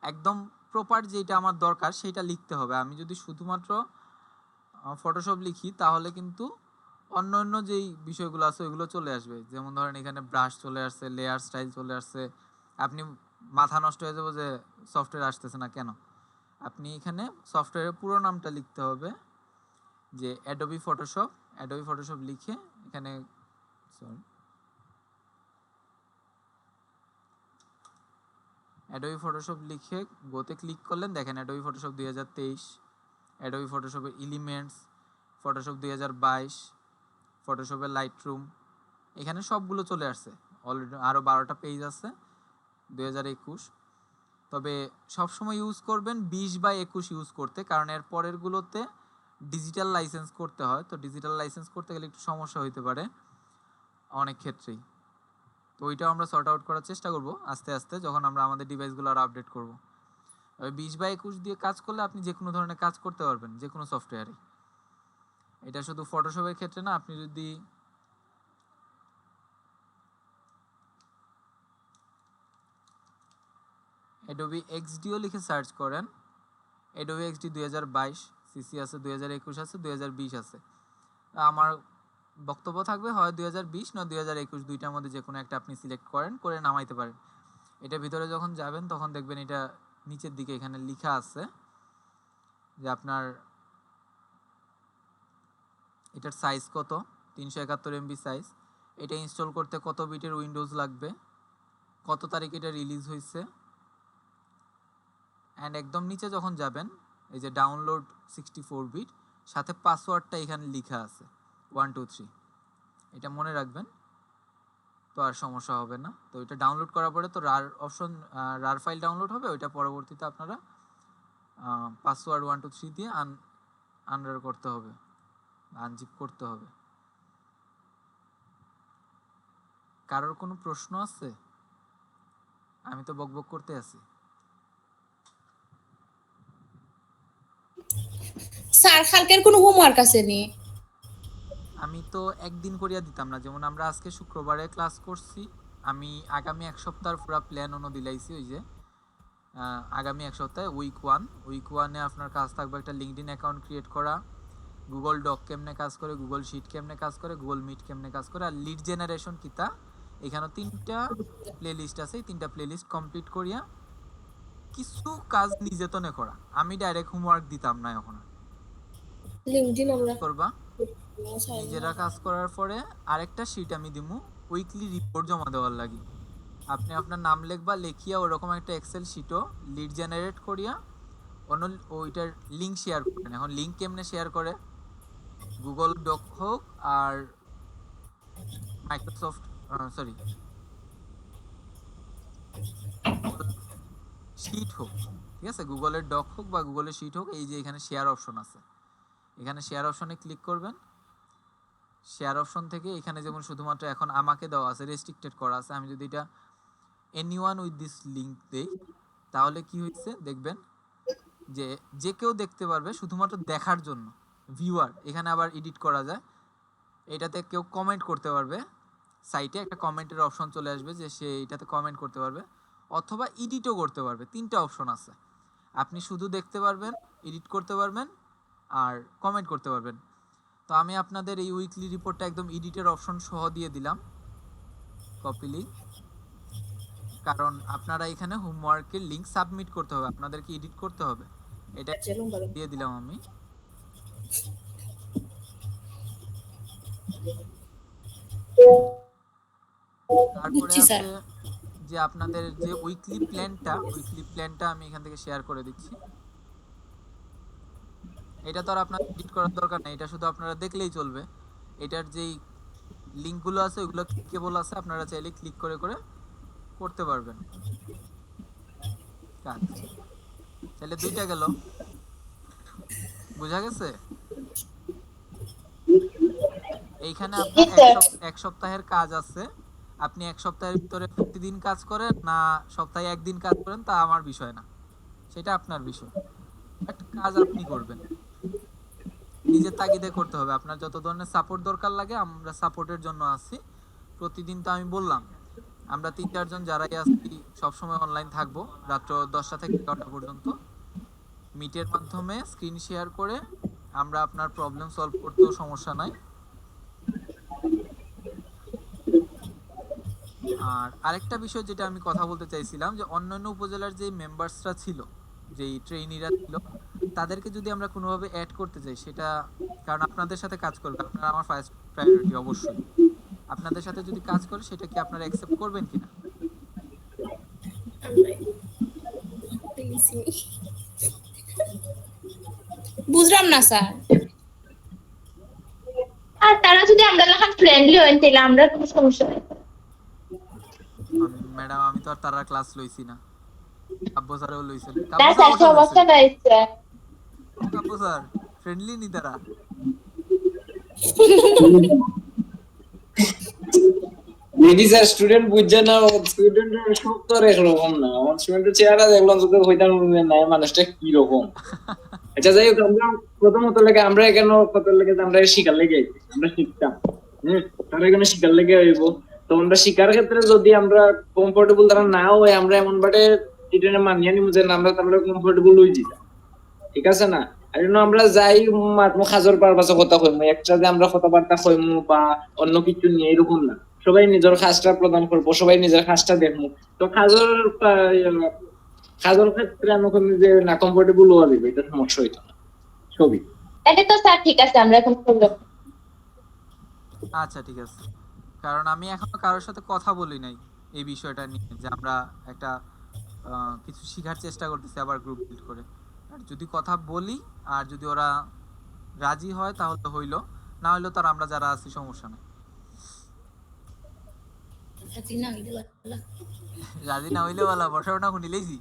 একদম প্রপার যেটা আমার দরকার সেটা লিখতে হবে। আমি যদি শুধুমাত্র ফটোশপ লিখি তাহলে কিন্তু অন্য অন্য যেই বিষয়গুলো আছে ওইগুলো চলে আসবে। যেমন ধরেন এখানে ব্রাশ চলে আসছে, লেয়ার স্টাইল চলে আসছে। আপনি মাথা নষ্ট হয়ে যাবে যে সফটওয়্যার আসতেছে না কেন। আপনি এখানে সফটওয়্যারের পুরো নামটা লিখতে হবে, যে অ্যাডোবি ফটোশপ। অ্যাডোবি ফটোশপ লিখে এখানে অ্যাডোবি ফটোশপ লিখে গোতে ক্লিক করলেন, দেখেন অ্যাডোবি ফটোশপ 2023, অ্যাডোবি ফটোশপের এলিমেন্টস, ফটোশপ 2022, ফটোশপের লাইটরুম, এখানে সবগুলো চলে আসছে। অলরেডি আরও 12টা পেজ আছে 2021। তবে সবসময় ইউজ করবেন 20/21 ইউজ করতে, কারণ এর পরেরগুলোতে ডিজিটাল লাইসেন্স করতে হয়। তো ডিজিটাল লাইসেন্স করতে গেলে একটু সমস্যা হতে পারে অনেক ক্ষেত্রেই। তো ওইটাও আমরা সর্ট আউট করার চেষ্টা করব আস্তে আস্তে, যখন আমরা আমাদের ডিভাইসগুলো আরও আপডেট করব। 20/21 দিয়ে কাজ করলে আপনি যে কোনো ধরনের কাজ করতে পারবেন, যে কোনো সফটওয়্যারে। এটা শুধু ফটোশপের ক্ষেত্রে না, আপনি যদি অ্যাডোবি এক্সডিও লিখে সার্চ করেন, অ্যাডোবি এক্সডি 2022 সিসি আছে, 2021 আছে, 2020 আছে। আমার বক্তব্য থাকবে হয় 2020 না 2021, দুইটার মধ্যে যে কোনো একটা আপনি সিলেক্ট করেন, করে নামাইতে পারেন। এটা ভিতরে যখন যাবেন তখন দেখবেন এটা নিচের দিকে এখানে লেখা আছে যে আপনার এটার সাইজ কত, 371 MB সাইজ। এটা ইনস্টল করতে কত বিটের উইন্ডোজ লাগবে, কত তারিখে এটা রিলিজ হয়েছে। অ্যান্ড একদম নিচে যখন যাবেন এই যে ডাউনলোড 64 বিট, সাথে পাসওয়ার্ডটা এখানে লেখা আছে 123। এটা মনে রাখবেন, তো আর সমস্যা হবে না। তো এটা ডাউনলোড করার পরে তো রার অপশন, রার ফাইল ডাউনলোড হবে, ওইটা পরবর্তীতে আপনারা পাসওয়ার্ড 123 দিয়ে আনরার করতে হবে, আনজিপ করতে হবে। কারোর কোনো প্রশ্ন আছে? আমি তো বকবক করতে আছি। স্যার কালকের কোনো হোমওয়ার্ক আছে নি? আমি তো একদিন করিয়া দিতাম না, যেমন আমরা আজকে শুক্রবারে ক্লাস করছি, আমি আগামী এক সপ্তাহের পুরো প্ল্যান অন্য দিলাইছি। ওই যে আগামী এক সপ্তাহে উইক 1 আপনার কাজ থাকবে একটা লিঙ্কডইন অ্যাকাউন্ট ক্রিয়েট করা, গুগল ডক কেমনে কাজ করে, গুগল শিট কেমনে কাজ করে, গুগল মিট কেমনে কাজ করে, আর লিড জেনারেশন কিতা। এখানে 3টা প্লেলিস্ট আছে, এই 3টা প্লেলিস্ট কমপ্লিট করিয়া কিছু কাজ নিজে তো করা। আমি ডাইরেক্ট হোমওয়ার্ক দিতাম না, এখন লিংকডইন আমরা করবা নিজেরা কাজ করার পরে আরেকটা শিট আমি দিমু উইকলি রিপোর্ট জমা দেওয়ার লাগি। আপনি আপনার নাম লিখবা, লিখিয়া ওরকম একটা এক্সেল শিটও লিড জেনারেট করিয়া অন্য ওইটার লিঙ্ক শেয়ার করেন। এখন লিঙ্ক কেমনে শেয়ার করে, গুগল ডক হোক আর মাইক্রোসফট শিট হোক, ঠিক আছে, গুগলের ডক হোক বা গুগলের শিট হোক, এই যে এখানে শেয়ার অপশন আছে, এখানে শেয়ার অপশনে ক্লিক করবেন। শেয়ার অপশন থেকে এখানে যেমন শুধুমাত্র এখন আমাকে দেওয়া আছে, রেস্ট্রিক্টেড করা আছে। আমি যদি এটা এনিওয়ান উইথ দিস লিঙ্ক দেই তাহলে কি হচ্ছে দেখবেন যে যে কেউ দেখতে পারবে, শুধুমাত্র দেখার জন্য ভিউয়ার। এখানে আবার এডিট করা যায়, এটাতে কেউ কমেন্ট করতে পারবে, সাইটে একটা কমেন্টের অপশন চলে আসবে যে সে এটাতে কমেন্ট করতে পারবে, অথবা এডিটও করতে পারবে। 3টা অপশন আছে, আপনি শুধু দেখতে পারবেন, এডিট করতে পারবেন আর কমেন্ট করতে পারবেন। তো আমি আপনাদের এই উইকলি রিপোর্টটা একদম এডিটের অপশন সহ দিয়ে দিলাম, কপি লিঙ্ক, কারণ আপনারা এখানে হোমওয়ার্কের লিঙ্ক সাবমিট করতে হবে, আপনাদেরকে এডিট করতে হবে। এটা দিয়ে দিলাম আমি। তারপরে বুঝছি আছে স্যার। যে আপনাদের যে উইকলি প্ল্যানটা আমি এখান থেকে শেয়ার করে দিচ্ছি। এটা তো আর আপনাদের এডিট করার দরকার নেই, এটা শুধু আপনারা দেখলেই চলবে। এটার যেই লিঙ্কগুলো আছে ওগুলো ক্লিকেবল আছে, আপনারা চাইলে ক্লিক করে করে করতে পারবেন কাজ। তাহলে 2টা গেল, বোঝা গেছে? এইখানে আপনার এক সপ্তাহের কাজ আছে, আপনি এক সপ্তাহের ভিতরে প্রতিদিন কাজ করেন না সপ্তাহে একদিন কাজ করেন তা আমার বিষয় না, সেটা আপনার বিষয়। বাট কাজ আপনি করবেন, নিজের তাগিদে করতে হবে। আপনার যত ধরনের সাপোর্ট দরকার লাগে আমরা সাপোর্টের জন্য আছি। প্রতিদিন তো আমি বললাম আমরা 3-4 জন যারাই আছি সবসময় অনলাইন থাকবো রাত্র 10টা থেকে 11টা পর্যন্ত। মিটের মাধ্যমে স্ক্রিন শেয়ার করে আমরা আপনার প্রবলেম সলভ করতেও সমস্যা নাই। আর আরেকটা বিষয় যেটা আমি কথা বলতে চাইছিলাম, যে অন্যান্য উপজেলার যে মেম্বার্সরা ছিল, যেই ট্রেইনিরা ছিল, তাদেরকে যদি আমরা কোনোভাবে অ্যাড করতে চাই, সেটা কারণ আপনাদের সাথে কাজ করবে, আপনারা আমার ফার্স্ট প্রায়োরিটি অবশ্যই। আপনাদের সাথে যদি কাজ করে সেটা কি আপনারা অ্যাকসেপ্ট করবেন কিনা? বুঝলাম না স্যার। আর তারা যদি আমরা লেখান ফ্রেন্ডলি হয় তাহলে আমরা কোনো সমস্যা নেই। ম্যাডাম আমি তো আর তারা ক্লাস লইছি না, কাব্য স্যারও লইছেন। না স্যার সমস্যা নাই স্যার। কাব্য স্যার ফ্রেন্ডলি নি তারা? লেডিস আর স্টুডেন্ট বুঝছে না, স্টুডেন্টের সব তো আর একরকম না। আমার স্টুডেন্টের চেহারা দেখলাম তো হইতাম না মানুষটা কি রকম। আচ্ছা যাই হোক, আমরা প্রথমত লাগে আমরা কেন কত লাগে আমরা শিকার লেগে আমরা শিখতাম, তারা এখানে শিকার লেগে হইব। তো আমরা শিকার ক্ষেত্রে যদি আমরা কমফোর্টেবল তারা না হয়, আমরা এমন বাটে এটা মানিয়ে নিব যে আমরা তাহলে কমফোর্টেবল হয়ে যাই, ঠিক আছে না? আর আমরা যাই খাজর পার পাশে কথা কইমু, একসাথে আমরা কথাবার্তা কইমু বা অন্য কিছু নিয়ে এরকম না। সবাই নিজের কাজটা প্রদান করবো, সবাই নিজের কাজটা দেখবো। তো খাজর ক্ষেত্রে আমি যে না কমফোর্টেবল হওয়া যাবে, এটা সমস্যা হইতো না। ছবি এটা তো স্যার ঠিক আছে, আমরা এখন করব। আচ্ছা ঠিক আছে, কারণ আমি এখনো কারোর সাথে কথা বলি নাই এই বিষয়টা নিয়ে, যে আমরা একটা কিছু শেখার চেষ্টা করতেছি আবার গ্রুপ বিল্ড করে। আর যদি কথা বলি আর যদি ওরা রাজি হয় তাহলে হইলো, না হইলো তার আমরা যারা আছি সমস্যা নেই। রাজি না হইলে বলা বসাটা শুনিলেইছি।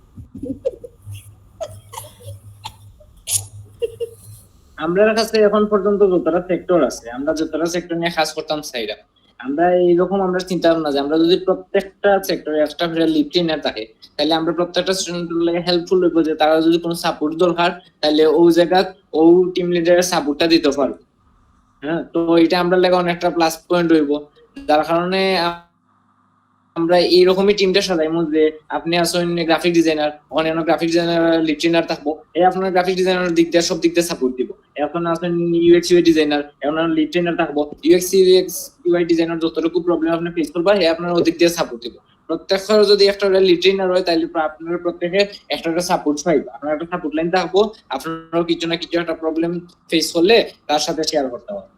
আমরা কাছে এখন পর্যন্ত যতটা সেক্টর আছে, আমরা যতটা সেক্টর নিয়ে কাজ করতাম সাইডা, আমরা এইরকম আমরা চিন্তা ভাবনা যে আমরা যদি প্রত্যেকটা সেক্টরে একটা করে লিড ট্রেনার থাকে, তাহলে আমরা প্রত্যেকটা স্টুডেন্টের লাগে হেল্পফুল হইব, যে তারা যদি কোনো সাপোর্ট দরকার তাহলে ওই জায়গা ও টিম লিডারের সাপোর্টটা দিতে পারবে। হ্যাঁ, তো এটা আমরা লাগে অনেকটা প্লাস পয়েন্ট হইব, যার কারণে আমরা এইরকমই টিমটা সাজাইমু যে আপনি আসেন গ্রাফিক ডিজাইনার, অন্যান্য গ্রাফিক ডিজাইনার লিড ট্রেনার থাকবো, এই আপনার গ্রাফিক ডিজাইনার দিক দিয়ে সব দিক দিয়ে সাপোর্ট দিব। এখন আসেন ইউএক্স ইউআই ডিজাইনার, এখন লিড ট্রেনার থাকবো, ইউএক্স ইউআই ডিজাইনার যতটুকু প্রবলেম আপনি ফেস করবা হে আপনার ওদিক দিয়ে সাপোর্ট দিব। প্রত্যেকের যদি একটা লিড ট্রেনার হয় তাহলে আপনার প্রত্যেকে একটা সাপোর্ট পাইবা, আপনার একটা সাপোর্ট লাইন থাকবো, আপনারও কিছু না কিছু একটা প্রবলেম ফেস করলে তার সাথে শেয়ার করতে হবে।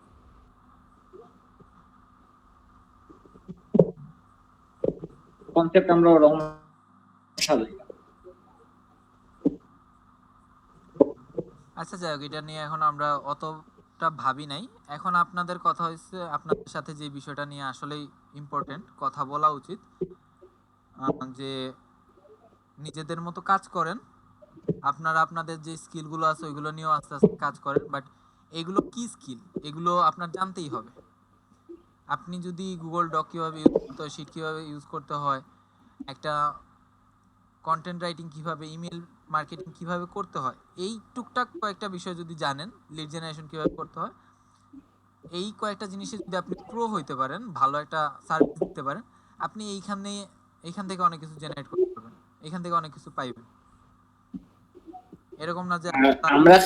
কনসেপ্ট আমরা ওরকম সাজাই। আচ্ছা যাই হোক, এটা নিয়ে এখন আমরা অতটা ভাবি নাই। এখন আপনাদের কথা হচ্ছে আপনাদের সাথে যে বিষয়টা নিয়ে আসলেই ইম্পর্টেন্ট কথা বলা উচিত, যে নিজেদের মতো কাজ করেন, আপনারা আপনাদের যে স্কিলগুলো আছে ওইগুলো নিয়েও আস্তে আস্তে কাজ করেন। বাট এগুলো কি স্কিল, এগুলো আপনার জানতেই হবে। আপনি যদি গুগল ডক কীভাবে ইউজ করতে হয়, শিট কীভাবে ইউজ করতে হয়, একটা কন্টেন্ট রাইটিং কিভাবে, ইমেল মার্কেটিং কিভাবে করতে হয়, এই টুকটাক কয়েকটা বিষয় যদি জানেন, লিড জেনারেশন কিভাবে করতে হয়, এই কয়েকটা জিনিসে যদি আপনি প্রো হইতে পারেন, ভালো একটা সার্ভিস দিতে পারেন, আপনি এইখান থেকে অনেক কিছু জেনারেট করতে পারবেন, এখান থেকে অনেক কিছু পাইবেন। এরকম না যে আমরা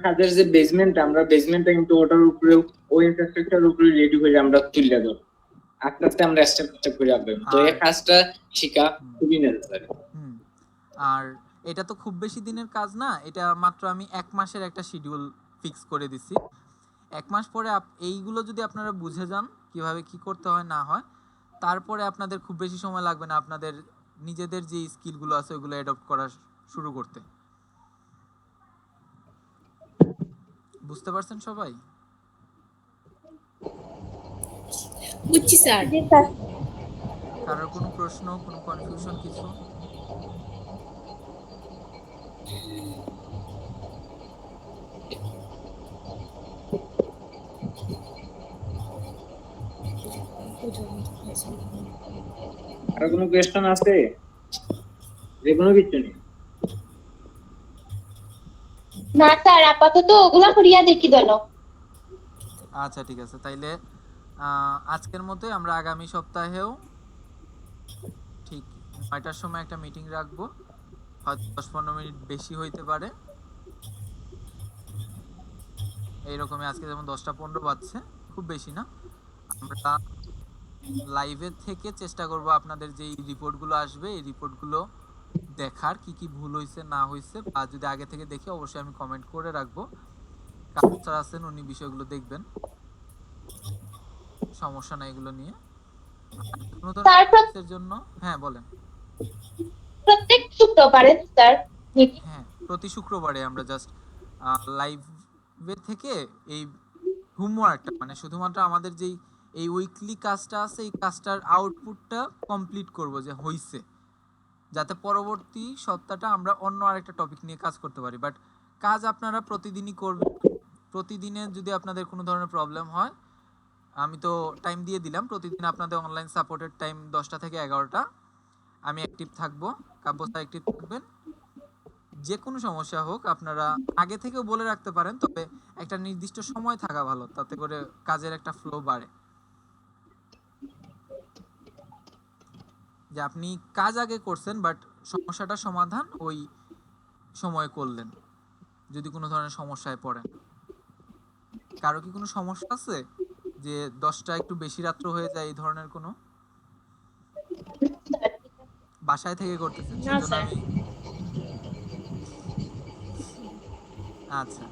কাজের যে বেসমেন্ট আমরা বেসমেন্টটা কিন্তু ওটার উপরে ওই ইনফ্রাস্ট্রাকচারের উপরে রেডি করে আমরা তুলে দেব, আস্তে আস্তে আমরা স্টেপ করে আসবে। তো এই কাজটা শিখা খুবই নেসেসারি। আর এটা তো খুব বেশি দিনের কাজ না, এটা মাত্র আমি 1 মাসের একটা শিডিউল ফিক্স করে দিছি। 1 মাস পরে এইগুলো যদি আপনারা বুঝে যান কিভাবে কি করতে হয় না হয়, তারপরে আপনাদের খুব বেশি সময় লাগবে না আপনাদের নিজেদের যে স্কিলগুলো আছে ওগুলো অ্যাডপ্ট করা শুরু করতে। বুঝতে পারছেন সবাই? বুঝছি স্যার। জি স্যার। কারোর কোনো প্রশ্ন, কোনো কনফিউশন কিছু? আর কোনো কোয়েশ্চেন আছে? যে কোনো কিছু নেই। না স্যার, আপাতত ওগুলা করিয়া দেখি দলো। আচ্ছা ঠিক আছে, তাইলে আজকের মতোই আমরা আগামী সপ্তাহেও ঠিক 9টার সময় একটা মিটিং রাখবো, হয়তো 10-15 মিনিট বেশি হইতে পারে এইরকমই। আজকে যেমন 10টা 15 বাজছে, খুব বেশি না। আমরা লাইভে থেকে চেষ্টা করব আপনাদের যে রিপোর্টগুলো আসবে এই রিপোর্টগুলো দেখার, কি কি ভুল হয়েছে না হয়েছে, আর যদি আগে থেকে দেখি অবশ্যই আমি কমেন্ট করে রাখবো। কাউন্সিলর আছেন, উনি বিষয়গুলো দেখবেন, সমস্যা নাই এগুলো নিয়ে। এর জন্য হ্যাঁ বলেন। প্রত্যেক শুক্রবারে স্যার মিটিং? হ্যাঁ, প্রতি শুক্রবারে আমরা জাস্ট লাইভে থেকে এই হোমওয়ার্কটা, মানে শুধুমাত্র আমাদের যেই এই উইকলি কাজটা আছে এই কাজটার আউটপুটটা কমপ্লিট করব যে হইছে, যাতে পরবর্তী সপ্তাহটা আমরা অন্য আরেকটা টপিক নিয়ে কাজ করতে পারি। বাট কাজ আপনারা প্রতিদিনই করবেন। প্রতিদিনে যদি আপনাদের কোনো ধরনের প্রবলেম হয়, আমি তো টাইম দিয়ে দিলাম, প্রতিদিন আপনাদের অনলাইন সাপোর্টের টাইম 10টা থেকে 11টা আমি অ্যাক্টিভ থাকবো, কাব্যসা অ্যাক্টিভ থাকবেন। যে কোনো সমস্যা হোক আপনারা আগে থেকেও বলে রাখতে পারেন, তবে একটা নির্দিষ্ট সময় থাকা ভালো, তাতে করে কাজের একটা ফ্লো বাড়ে। যে আপনি কাজ আগে করছেন বাট সমস্যাটা সমাধান ওই সময় করলেন, যদি কোনো ধরনের সমস্যায় পড়েন। কারো কি কোনো সমস্যা আছে যে 10টা একটু বেশি রাত্র হয়ে যায়, এই ধরনের কোনো? বাসায় থেকে করতেছেন সেজন্য আমি আচ্ছা,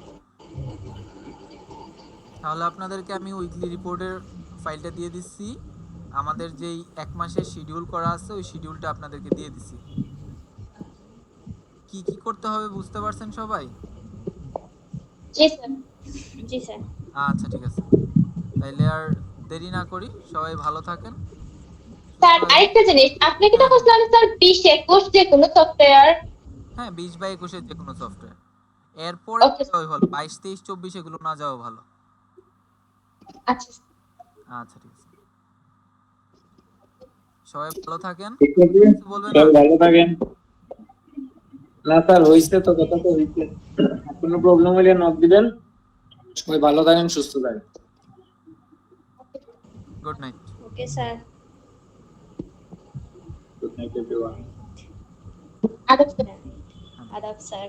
তাহলে আপনাদেরকে আমি উইকলি রিপোর্টের ফাইলটা দিয়ে দিচ্ছি। আমাদের যেই 1 মাসের শিডিউল করা আছে ওই শিডিউলটা আপনাদেরকে দিয়ে দিচ্ছি। কি কি করতে হবে বুঝতে পারছেন সবাই? জি স্যার। জি স্যার। আচ্ছা ঠিক আছে, তাইলে আর দেরি না করি, সবাই ভালো থাকেন। স্যার আরেকটা জিনিস, আপনি কি তো বলছিলেন স্যার 20-21 যে কোনো সফটওয়্যার? হ্যাঁ 20/21 এর যে কোনো সফটওয়্যার, এরপরে যাওয়াই ভালো, 22-23-24 এগুলো না যাওয়া ভালো। আচ্ছা আচ্ছা ঠিক আছে, সবাই ভালো থাকেন। বলবেন সবাই ভালো থাকেন। না স্যার হইছে তো, কথা তো হইছে। কোনো প্রবলেম হলে নক দিবেন। সবাই ভালো থাকেন, সুস্থ থাকেন। Good night. Okay sir. Good night everyone. আদাব স্যার। আদাব স্যার।